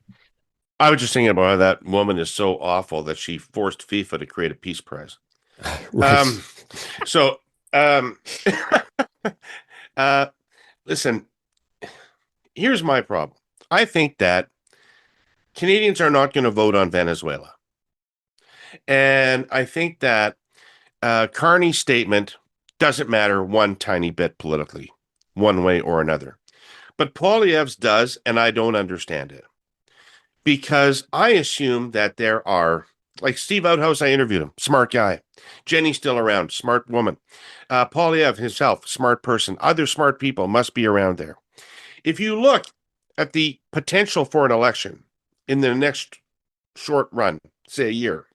Speaker 1: I was just thinking about how that woman is so awful that she forced FIFA to create a peace prize.
Speaker 4: Right.
Speaker 1: Listen, here's my problem. I think that Canadians are not going to vote on Venezuela. And I think that Carney's statement doesn't matter one tiny bit politically, one way or another. But Poilievre's does, and I don't understand it. Because I assume that there are, like Steve Outhouse, I interviewed him, smart guy. Jenny's still around, smart woman. Poilievre himself, smart person. Other smart people must be around there. If you look at the potential for an election in the next short run, say a year,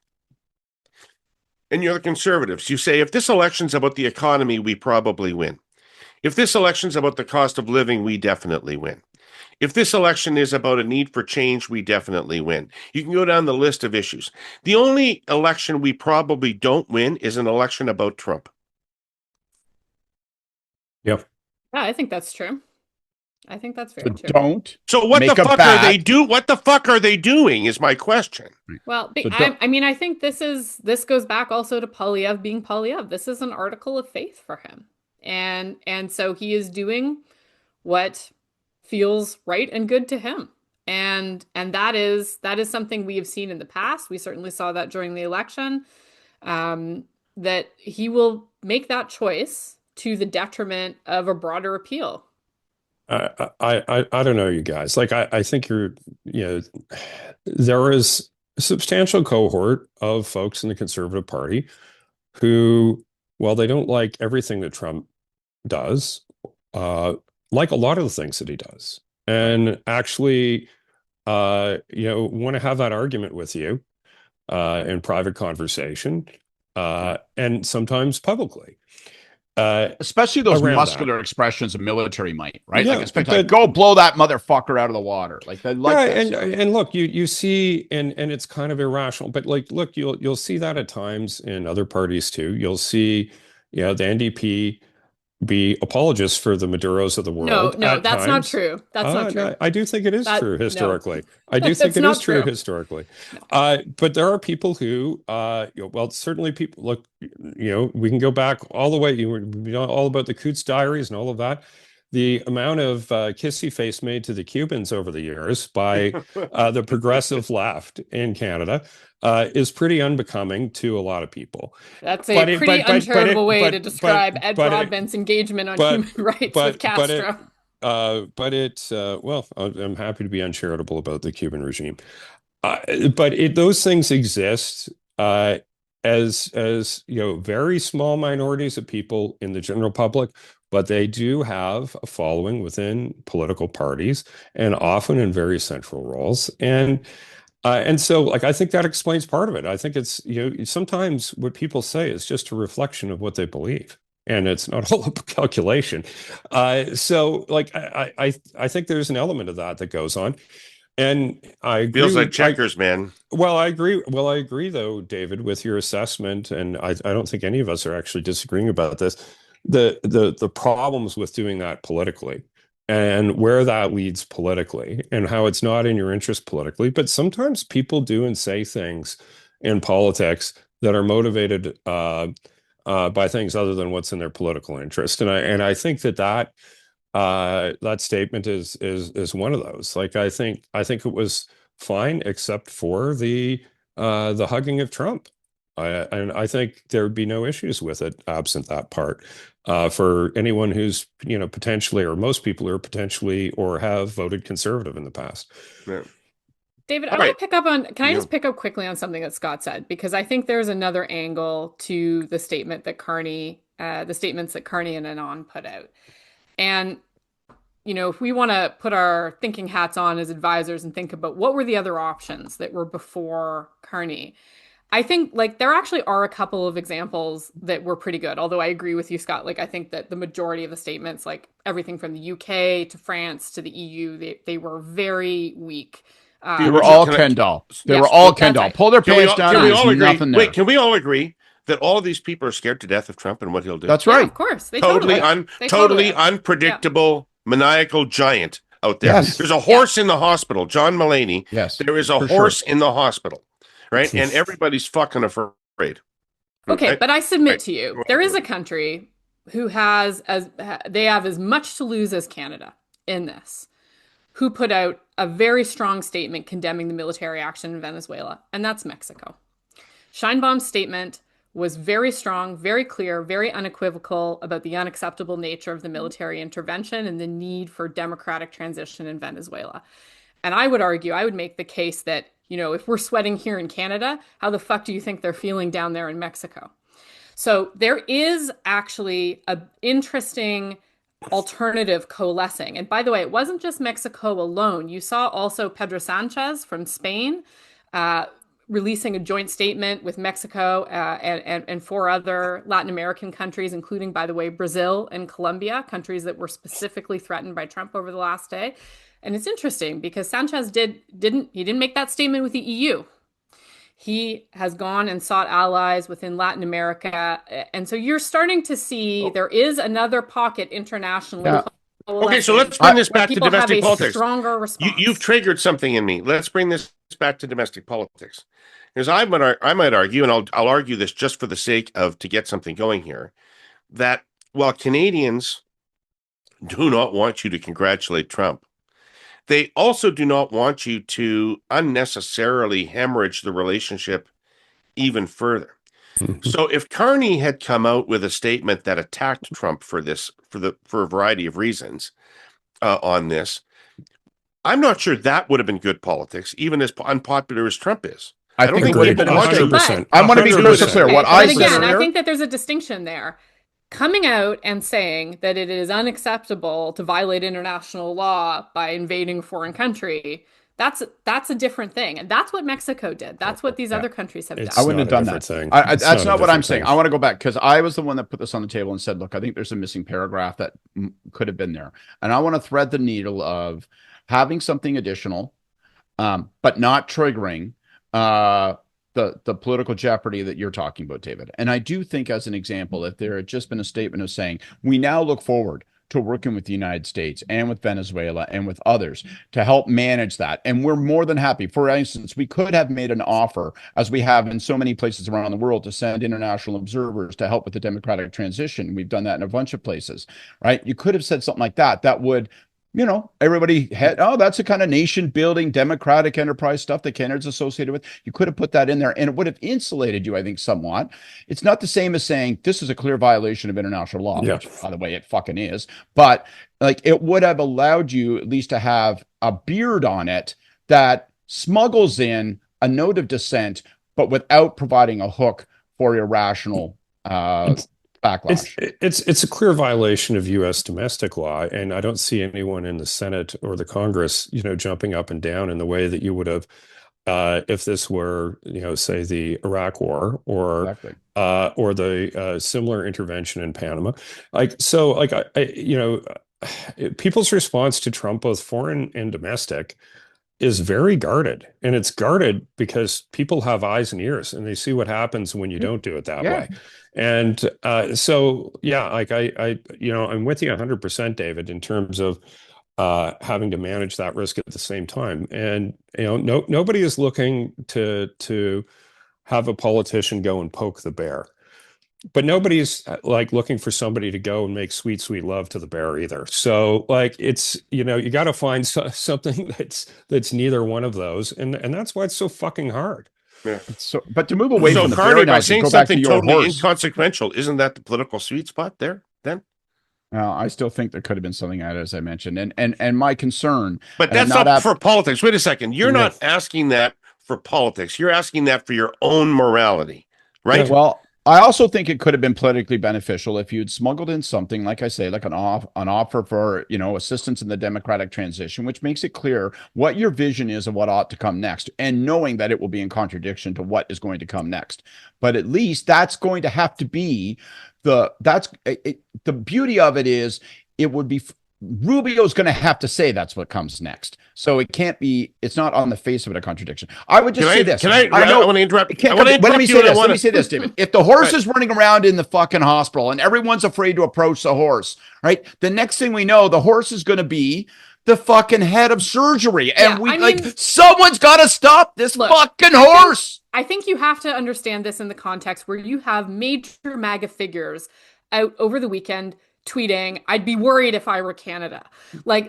Speaker 1: and you're the conservatives, you say, if this election's about the economy, we probably win. If this election's about the cost of living, we definitely win. If this election is about a need for change, we definitely win. You can go down the list of issues. The only election we probably don't win is an election about Trump.
Speaker 4: Yep.
Speaker 3: Yeah, I think that's true. I think that's very true.
Speaker 2: Don't.
Speaker 1: So what the
Speaker 2: Make a
Speaker 1: fuck
Speaker 2: bet.
Speaker 1: are they do? What the fuck are they doing is my question.
Speaker 3: Well,
Speaker 2: So
Speaker 3: I mean, I think this goes back also to Polyev being Polyev. This is an article of faith for him. And so he is doing what feels right and good to him. And that is something we have seen in the past. We certainly saw that during the election. That he will make that choice to the detriment of a broader appeal.
Speaker 4: I don't know, you guys. Like, I think there is a substantial cohort of folks in the Conservative Party who, while they don't like everything that Trump does, like a lot of the things that he does, and actually, want to have that argument with you in private conversation, and sometimes publicly.
Speaker 2: Especially those muscular expressions of military might, right? Yeah, like, go blow that motherfucker out of the water. Like, they like that.
Speaker 4: And look, you see, and it's kind of irrational, but like, look, you'll see that at times in other parties too. You'll see, the NDP be apologists for the Maduros of the world.
Speaker 3: No, that's not true. That's not true.
Speaker 4: I do think it is true historically. No. I do think it is true historically. No. But there are people who, certainly people, look, we can go back all the way, all about the Coots Diaries and all of that. The amount of kissy face made to the Cubans over the years by the progressive left in Canada is pretty unbecoming to a lot to
Speaker 3: That's a pretty uncharitable way to describe Ed Broadbent's engagement on human rights with Castro.
Speaker 4: I'm happy to be uncharitable about the Cuban regime. Those things exist as very small minorities of people in the general public, but they do have a following within political parties and often in very central roles. And so, like, I think that explains part of it. I think it's, sometimes what people say is just a reflection of what they believe, and it's not all a calculation. So, like, I think there's an element of that goes on. And I agree.
Speaker 1: Feels like checkers, man.
Speaker 4: Well, I agree. Well, I agree, though, David, with your assessment, and I don't think any of us are actually disagreeing about this. The problems with doing that politically, and where that leads politically, and how it's not in your interest politically. But sometimes people do and say things in politics that are motivated by things other than what's in their political interest. And I think that statement is one of those. Like, I think it was fine, except for the hugging of Trump. And I think there would be no issues with it absent that part. For anyone who's, potentially, or most people are potentially or have voted conservative in the past.
Speaker 1: Yeah.
Speaker 3: David, I want to pick up on, can I just pick up quickly on something that Scott said? Because I think there's another angle to the statement that the statements that Carney and Anon put out. And, if we want to put our thinking hats on as advisors and think about what were the other options that were before Carney, I think, like, there actually are a couple of examples that were pretty good. Although I agree with you, Scott. Like, I think that the majority of the statements, like everything from the UK to France to the EU, they were very weak.
Speaker 2: They were all Kendall. They were all Kendall. Right. Pull their pants down.
Speaker 1: Wait, can we all agree that all of these people are scared to death of Trump and what he'll do?
Speaker 2: That's right.
Speaker 3: Of course. They
Speaker 1: totally unpredictable, maniacal giant out there. Yes. There's a horse in the hospital, John Mulaney.
Speaker 2: Yes.
Speaker 1: There is a horse in the hospital. Right? And everybody's fucking afraid.
Speaker 3: Okay, but I submit to you, there is a country who have as much to lose as Canada in this, who put out a very strong statement condemning the military action in Venezuela, and that's Mexico. Sheinbaum's statement was very strong, very clear, very unequivocal about the unacceptable nature of the military intervention and the need for democratic transition in Venezuela. And I would make the case that, if we're sweating here in Canada, how the fuck do you think they're feeling down there in Mexico? So there is actually an interesting alternative coalescing. And by the way, it wasn't just Mexico alone. You saw also Pedro Sanchez from Spain releasing a joint statement with Mexico and four other Latin American countries, including, by the way, Brazil and Colombia, countries that were specifically threatened by Trump over the last day. And it's interesting because Sanchez didn't make that statement with the EU. He has gone and sought allies within Latin America. And so you're starting to see there is another pocket internationally.
Speaker 2: Yeah.
Speaker 1: Okay, so let's bring this back to domestic politics.
Speaker 3: Stronger response.
Speaker 1: You've triggered something in me. Let's bring this back to domestic politics. Because I might argue, and I'll argue this just for the sake of to get something going here, that while Canadians do not want you to congratulate Trump, they also do not want you to unnecessarily hemorrhage the relationship even further. So if Carney had come out with a statement that attacked Trump for a variety of reasons on this, I'm not sure that would have been good politics, even as unpopular as Trump is.
Speaker 2: I think it would have been
Speaker 4: 100%.
Speaker 2: I want to be crystal clear. What I said,
Speaker 3: I think that there's a distinction there. Coming out and saying that it is unacceptable to violate international law by invading a foreign country, that's a different thing. And that's what Mexico did. That's what these other countries have done.
Speaker 2: I wouldn't have done that. That's not what I'm saying. I want to go back because I was the one that put this on the table and said, look, I think there's a missing paragraph that could have been there. And I want to thread the needle of having something additional, but not triggering the political jeopardy that you're talking about, David. And I do think, as an example, if there had just been a statement of saying, we now look forward to working with the United States and with Venezuela and with others to help manage that. And we're more than happy. For instance, we could have made an offer, as we have in so many places around the world, to send international observers to help with the democratic transition. We've done that in a bunch of places, right? You could have said something like that. That would, everybody had, that's the kind of nation building, democratic enterprise stuff that Canada's associated with. You could have put that in there and it would have insulated you, I think, somewhat. It's not the same as saying this is a clear violation of international law, which, by the way, it fucking is. But like, it would have allowed you at least to have a beard on it that smuggles in a note of dissent, but without providing a hook for irrational backlash.
Speaker 4: It's a clear violation of U.S. domestic law, and I don't see anyone in the Senate or the Congress, jumping up and down in the way that you would have if this were, say, the Iraq War or the similar intervention in Panama. People's response to Trump, both foreign and domestic, is very guarded, and it's guarded because people have eyes and ears and they see what happens when you don't do it that way. And I'm with you 100%, David, in terms of having to manage that risk at the same time. And nobody is looking to have a politician go and poke the bear, but nobody's looking for somebody to go and make sweet, sweet love to the bear either. So it's, you got to find something that's neither one of those. And that's why it's so fucking hard.
Speaker 2: Yeah. So, but to move away from the
Speaker 1: Carney, by
Speaker 2: now,
Speaker 1: saying
Speaker 2: go back to
Speaker 1: something
Speaker 2: your
Speaker 1: totally
Speaker 2: horse.
Speaker 1: inconsequential, isn't that the political sweet spot there then?
Speaker 2: I still think there could have been something out, as I mentioned, and my concern.
Speaker 1: But that's not for politics. Wait a second. You're not asking that for politics. You're asking that for your own morality, right?
Speaker 2: Yeah, well, I also think it could have been politically beneficial if you'd smuggled in something, like I say, like an offer for, assistance in the democratic transition, which makes it clear what your vision is of what ought to come next, and knowing that it will be in contradiction to what is going to come next. But at least that's going to have to be the beauty of it is it would be Rubio's going to have to say that's what comes next. So it can't be, it's not on the face of it a contradiction. I would just say this.
Speaker 1: I want to interrupt.
Speaker 2: Let me say this, David. If the horse is running around in the fucking hospital and everyone's afraid to approach the horse, right? The next thing we know, the horse is going to be the fucking head of surgery. And someone's got to stop this fucking horse.
Speaker 3: I think you have to understand this in the context where you have major MAGA figures out over the weekend tweeting, I'd be worried if I were Canada.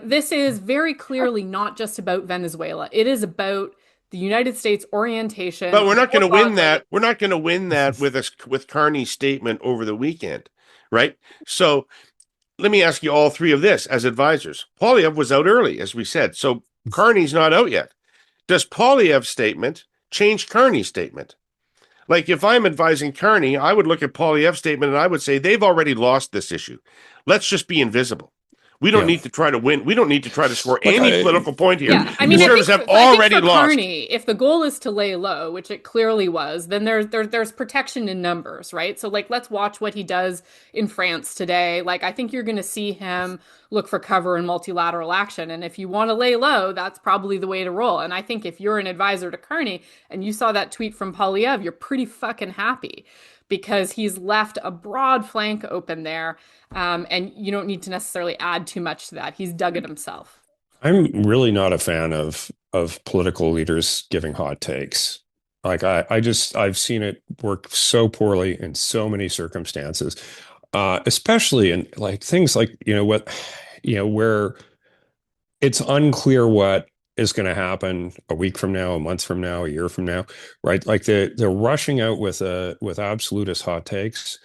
Speaker 3: This is very clearly not just about Venezuela. It is about the United States orientation.
Speaker 1: But we're not going to win that. We're not going to win that with Carney's statement over the weekend, right? So let me ask you all three of this as advisors. Poilievre was out early, as we said. So Carney's not out yet. Does Poilievre's statement change Carney's statement? If I'm advising Carney, I would look at Poilievre's statement and I would say they've already lost this issue. Let's just be invisible. We don't need to try to win. We don't need to try to score any political point here.
Speaker 3: Yeah, I mean,
Speaker 1: Conservatives have already
Speaker 3: for
Speaker 1: lost.
Speaker 3: Carney, if the goal is to lay low, which it clearly was, then there's protection in numbers, right? So like, let's watch what he does in France today. Like, I think you're going to see him look for cover in multilateral action, and if you want to lay low, that's probably the way to roll. And I think if you're an advisor to Carney and you saw that tweet from Poilievre, you're pretty fucking happy, because he's left a broad flank open there. And you don't need to necessarily add too much to that. He's dug it himself.
Speaker 4: I'm really not a fan of political leaders giving hot takes. Like I've seen it work so poorly in so many circumstances, especially in like things like, where it's unclear what is going to happen a week from now, a month from now, a year from now, right? Like they're rushing out with absolutist hot takes.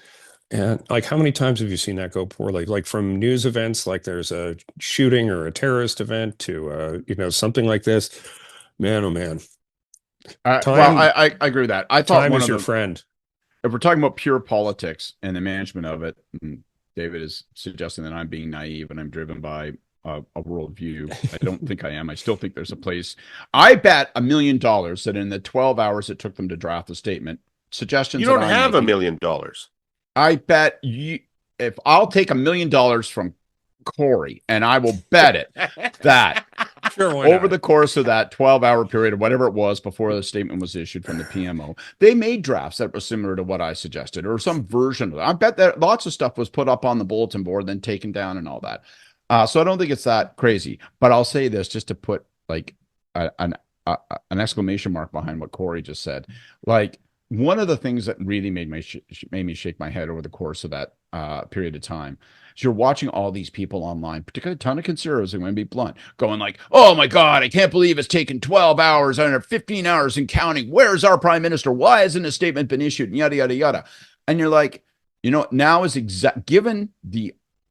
Speaker 4: And like, how many times have you seen that go poorly? Like from news events, like there's a shooting or a terrorist event to, something like this. Man, oh man.
Speaker 2: I agree with that. I thought
Speaker 4: time
Speaker 2: one
Speaker 4: is
Speaker 2: of
Speaker 4: your
Speaker 2: the,
Speaker 4: friend.
Speaker 2: if we're talking about pure politics and the management of it, David is suggesting that I'm being naive and I'm driven by a worldview. I don't think I am. I still think there's a place. I bet $1 million that in the 12 hours it took them to draft the statement, suggestions.
Speaker 1: You don't have $1 million.
Speaker 2: I bet you, if I'll take $1 million from Kory and I will bet it that over the course of that 12-hour period or whatever it was before the statement was issued from the PMO, they made drafts that were similar to what I suggested or some version of it. I bet that lots of stuff was put up on the bulletin board, then taken down and all that. So I don't think it's that crazy. But I'll say this just to put like an exclamation mark behind what Kory just said. Like, one of the things that really made me shake my head over the course of that period of time is you're watching all these people online, particularly a ton of conservatives, I'm going to be blunt, going like, oh my God, I can't believe it's taken 12 hours and 15 hours and counting. Where's our prime minister? Why hasn't a statement been issued? And yada, yada, yada. And you're like, now is given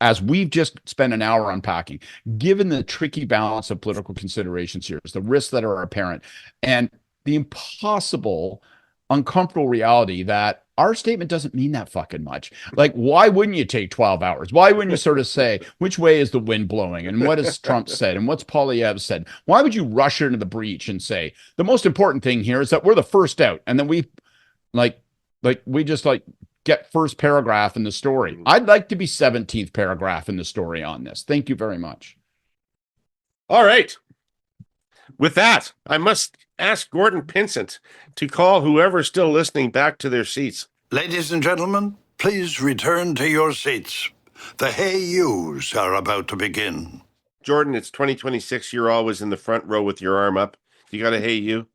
Speaker 2: as we've just spent an hour unpacking, given the tricky balance of political considerations here, the risks that are apparent and the impossible uncomfortable reality that our statement doesn't mean that fucking much. Like, why wouldn't you take 12 hours? Why wouldn't you sort of say, which way is the wind blowing? And what has Trump said? And what's Poilievre said? Why would you rush into the breach and say, the most important thing here is that we're the first out. And then we just get first paragraph in the story. I'd like to be 17th paragraph in the story on this. Thank you very much.
Speaker 1: All right. With that, I must ask Gordon Pinsent to call whoever's still listening back to their seats.
Speaker 6: Ladies and gentlemen, please return to your seats. The Hey Yous are about to begin.
Speaker 1: Jordan, it's 2026. You're always in the front row with your arm up. You got a Hey You?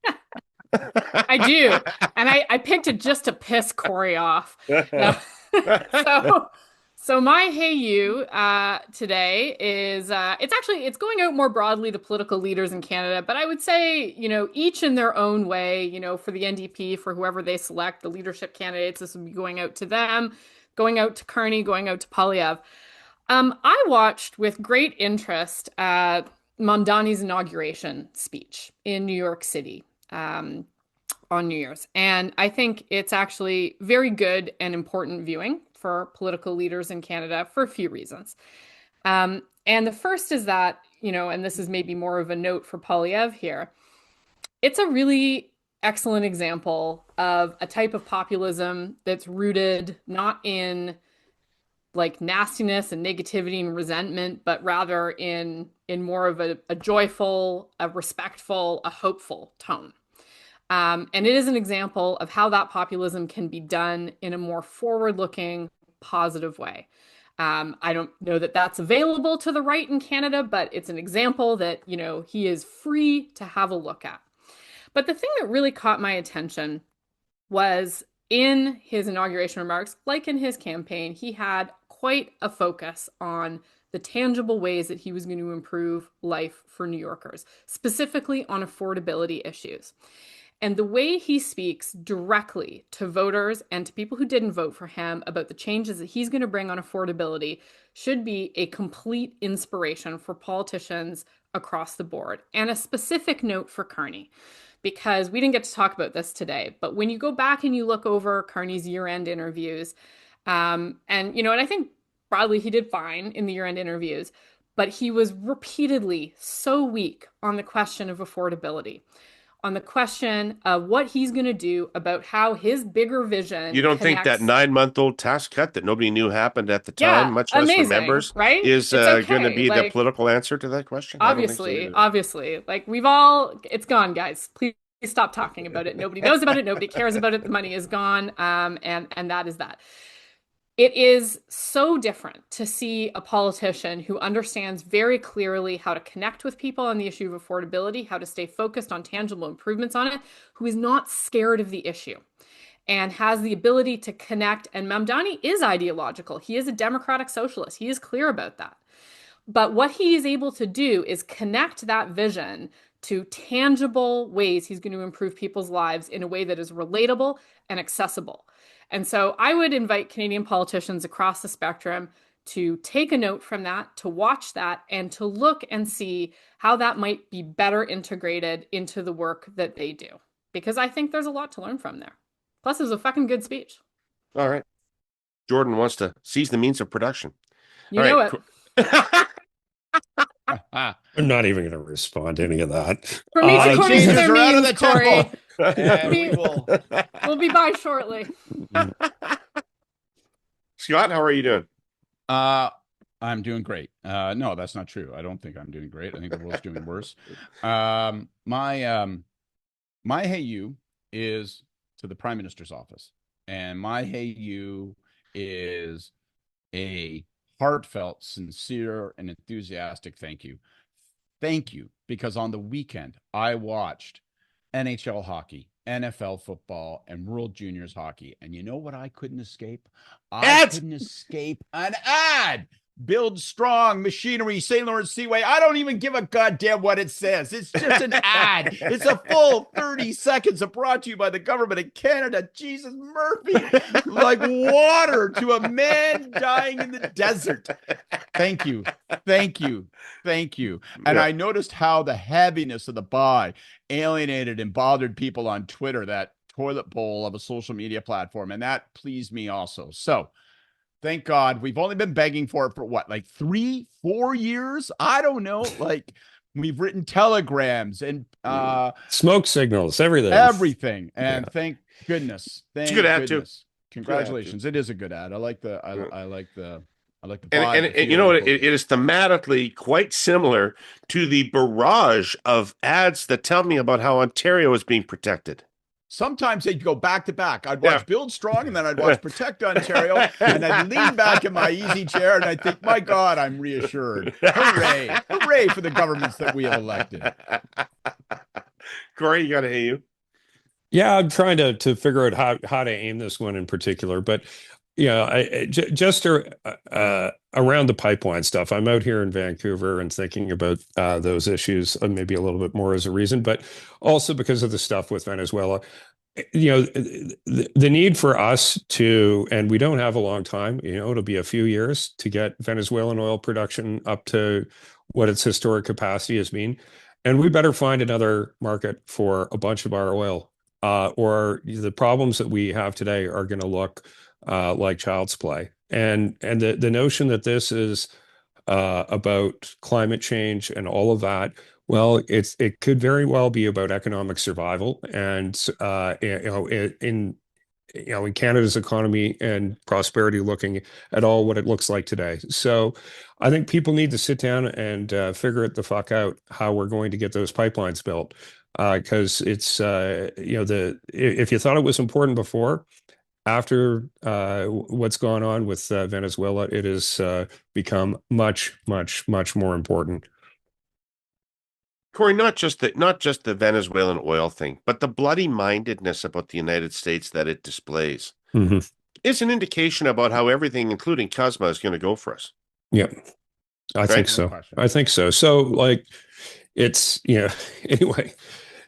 Speaker 3: I do. And I picked it just to piss Kory off. So my Hey You today is it's going out more broadly to political leaders in Canada, but I would say, each in their own way, for the NDP, for whoever they select, the leadership candidates, this would be going out to them, going out to Carney, going out to Poilievre. I watched with great interest Mamdani's inauguration speech in New York City on New Year's. And I think it's actually very good and important viewing for political leaders in Canada for a few reasons. And the first is that, and this is maybe more of a note for Poilievre here, it's a really excellent example of a type of populism that's rooted not in like nastiness and negativity and resentment, but rather in more of a joyful, a respectful, a hopeful tone. And it is an example of how that populism can be done in a more forward-looking, positive way. I don't know that that's available to the right in Canada, but it's an example that, he is free to have a look at. But the thing that really caught my attention was in his inauguration remarks, like in his campaign, he had quite a focus on the tangible ways that he was going to improve life for New Yorkers, specifically on affordability issues. And the way he speaks directly to voters and to people who didn't vote for him about the changes that he's going to bring on affordability should be a complete inspiration for politicians across the board. And a specific note for Carney, because we didn't get to talk about this today, but when you go back and you look over Carney's year-end interviews, and I think broadly he did fine in the year-end interviews, but he was repeatedly so weak on the question of affordability, on the question of what he's going to do about how his bigger vision
Speaker 1: You don't think that
Speaker 3: connects.
Speaker 1: 9-month-old tax cut that nobody knew happened at the
Speaker 3: Yeah,
Speaker 1: time, much less
Speaker 3: amazing,
Speaker 1: remembers,
Speaker 3: right?
Speaker 1: is
Speaker 3: It's
Speaker 1: going to
Speaker 3: okay.
Speaker 1: be the
Speaker 3: Like,
Speaker 1: political answer to that question? I don't think so
Speaker 3: obviously,
Speaker 1: either.
Speaker 3: obviously, like we've all, it's gone, guys. Please stop talking about it. Nobody knows about it. Nobody cares about it. The money is gone. And that is that. It is so different to see a politician who understands very clearly how to connect with people on the issue of affordability, how to stay focused on tangible improvements on it, who is not scared of the issue and has the ability to connect. And Mamdani is ideological. He is a democratic socialist. He is clear about that. But what he is able to do is connect that vision to tangible ways he's going to improve people's lives in a way that is relatable and accessible. And so I would invite Canadian politicians across the spectrum to take a note from that, to watch that, and to look and see how that might be better integrated into the work that they do. Because I think there's a lot to learn from there. Plus, it was a fucking good speech.
Speaker 1: All right. Jordan wants to seize the means of production.
Speaker 3: You know it.
Speaker 4: I'm not even going to respond to any of that.
Speaker 3: For me to according to
Speaker 2: changes
Speaker 3: their
Speaker 2: are out of
Speaker 3: means,
Speaker 2: the
Speaker 3: Kory,
Speaker 2: temple. And we will.
Speaker 3: we'll be by shortly.
Speaker 1: Scott, how are you doing?
Speaker 2: I'm doing great. No, that's not true. I don't think I'm doing great. I think the world's doing worse. My hey you is to the Prime Minister's office, and my hey you is a heartfelt, sincere, and enthusiastic thank you. Thank you, because on the weekend I watched NHL hockey, NFL football, and World Juniors hockey. And you know what I couldn't escape? I couldn't escape an ad. Build strong machinery, St. Lawrence Seaway. I don't even give a goddamn what it says. It's just an ad. It's a full 30 seconds brought to you by the government of Canada. Jesus Murphy, like water to a man dying in the desert. Thank you. Thank you. Thank you. And I noticed how the heaviness of the buy alienated and bothered people on Twitter, that toilet bowl of a social media platform. And that pleased me also. So, thank God. We've only been begging for it for what, like 3-4 years? I don't know. Like, we've written telegrams and
Speaker 4: smoke signals, everything.
Speaker 2: And thank goodness. Thank
Speaker 1: It's a good ad
Speaker 2: goodness.
Speaker 1: too.
Speaker 2: Congratulations. It is a good ad. I like the vibe,
Speaker 1: And you know what? It is thematically quite similar to the barrage of ads that tell me about how Ontario is being protected.
Speaker 2: Sometimes they'd go back to back. I'd watch Build Strong, and then I'd watch Protect Ontario, and I'd lean back in my easy chair, and I'd think, my God, I'm reassured. Hooray. Hooray for the governments that we have elected.
Speaker 1: Kory, you got to hear you.
Speaker 4: Yeah, I'm trying to figure out how to aim this one in particular. But just around the pipeline stuff, I'm out here in Vancouver and thinking about those issues, maybe a little bit more as a reason, but also because of the stuff with Venezuela. The need for us to, and we don't have a long time, it'll be a few years to get Venezuelan oil production up to what its historic capacity has been. And we better find another market for a bunch of our oil, or the problems that we have today are going to look like child's play. And the notion that this is about climate change and all of that, well, it could very well be about economic survival. And in Canada's economy and prosperity, looking at all what it looks like today. So I think people need to sit down and figure it the fuck out how we're going to get those pipelines built. Because it's if you thought it was important before, after what's gone on with Venezuela, it has become much, much, much more important.
Speaker 1: Kory, not just the Venezuelan oil thing, but the bloody mindedness about the United States that it displays is an indication about how everything, including CUSMA, is going to go for us.
Speaker 4: Yeah, I think so. I think so. So, like, it's anyway,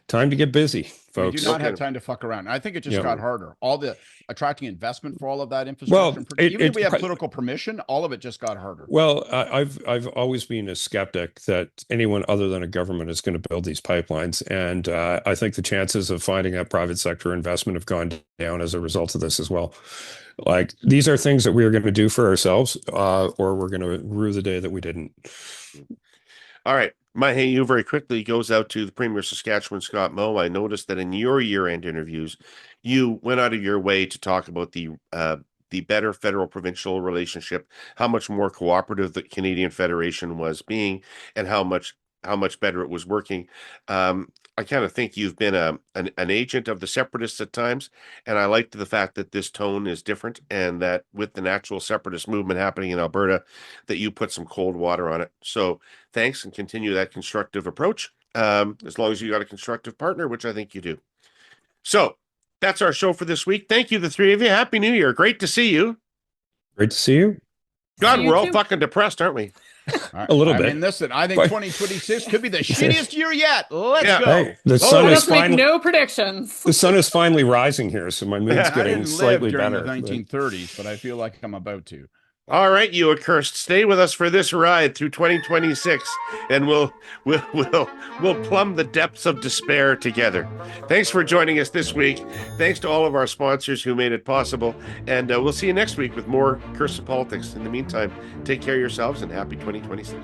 Speaker 4: time to get busy.
Speaker 2: We
Speaker 4: folks.
Speaker 2: do not have
Speaker 1: Okay.
Speaker 2: time to fuck around. I think it just
Speaker 4: Yeah.
Speaker 2: got harder. All the attracting investment for all of that infrastructure. Even if we have political permission, all of it just got harder.
Speaker 4: Well, I've always been a skeptic that anyone other than a government is going to build these pipelines, and I think the chances of finding a private sector investment have gone down as a result of this as well. Like, these are things that we are going to do for ourselves, or we're going to rue the day that we didn't.
Speaker 1: All right. My hey you very quickly goes out to the Premier of Saskatchewan, Scott Moe. I noticed that in your year-end interviews, you went out of your way to talk about the better federal-provincial relationship, how much more cooperative the Canadian Federation was being, and how much better it was working. I kind of think you've been an agent of the separatists at times, and I liked the fact that this tone is different, and that with the natural separatist movement happening in Alberta, that you put some cold water on it. So thanks, and continue that constructive approach, as long as you got a constructive partner, which I think you do. So that's our show for this week. Thank you, the three of you. Happy New Year. Great to see you.
Speaker 4: Great to see you.
Speaker 1: God,
Speaker 3: See you
Speaker 1: we're all
Speaker 3: too.
Speaker 1: fucking depressed, aren't we?
Speaker 4: A little
Speaker 2: I
Speaker 4: bit.
Speaker 2: mean, listen, I think
Speaker 4: But-
Speaker 2: 2026 could be the shittiest year yet. Let's
Speaker 1: Yeah.
Speaker 2: go.
Speaker 4: Hey, the
Speaker 3: Let
Speaker 4: sun is
Speaker 3: us make
Speaker 4: finally
Speaker 3: no predictions.
Speaker 4: the sun is finally rising here, so my mood's
Speaker 2: I
Speaker 4: getting
Speaker 2: didn't live
Speaker 4: slightly
Speaker 2: during
Speaker 4: better.
Speaker 2: the 1930s, but I feel like I'm about to.
Speaker 1: All right, you accursed. Stay with us for this ride through 2026, and we'll plumb the depths of despair together. Thanks for joining us this week. Thanks to all of our sponsors who made it possible, and we'll see you next week with more Curse of Politics. In the meantime, take care of yourselves and happy 2026.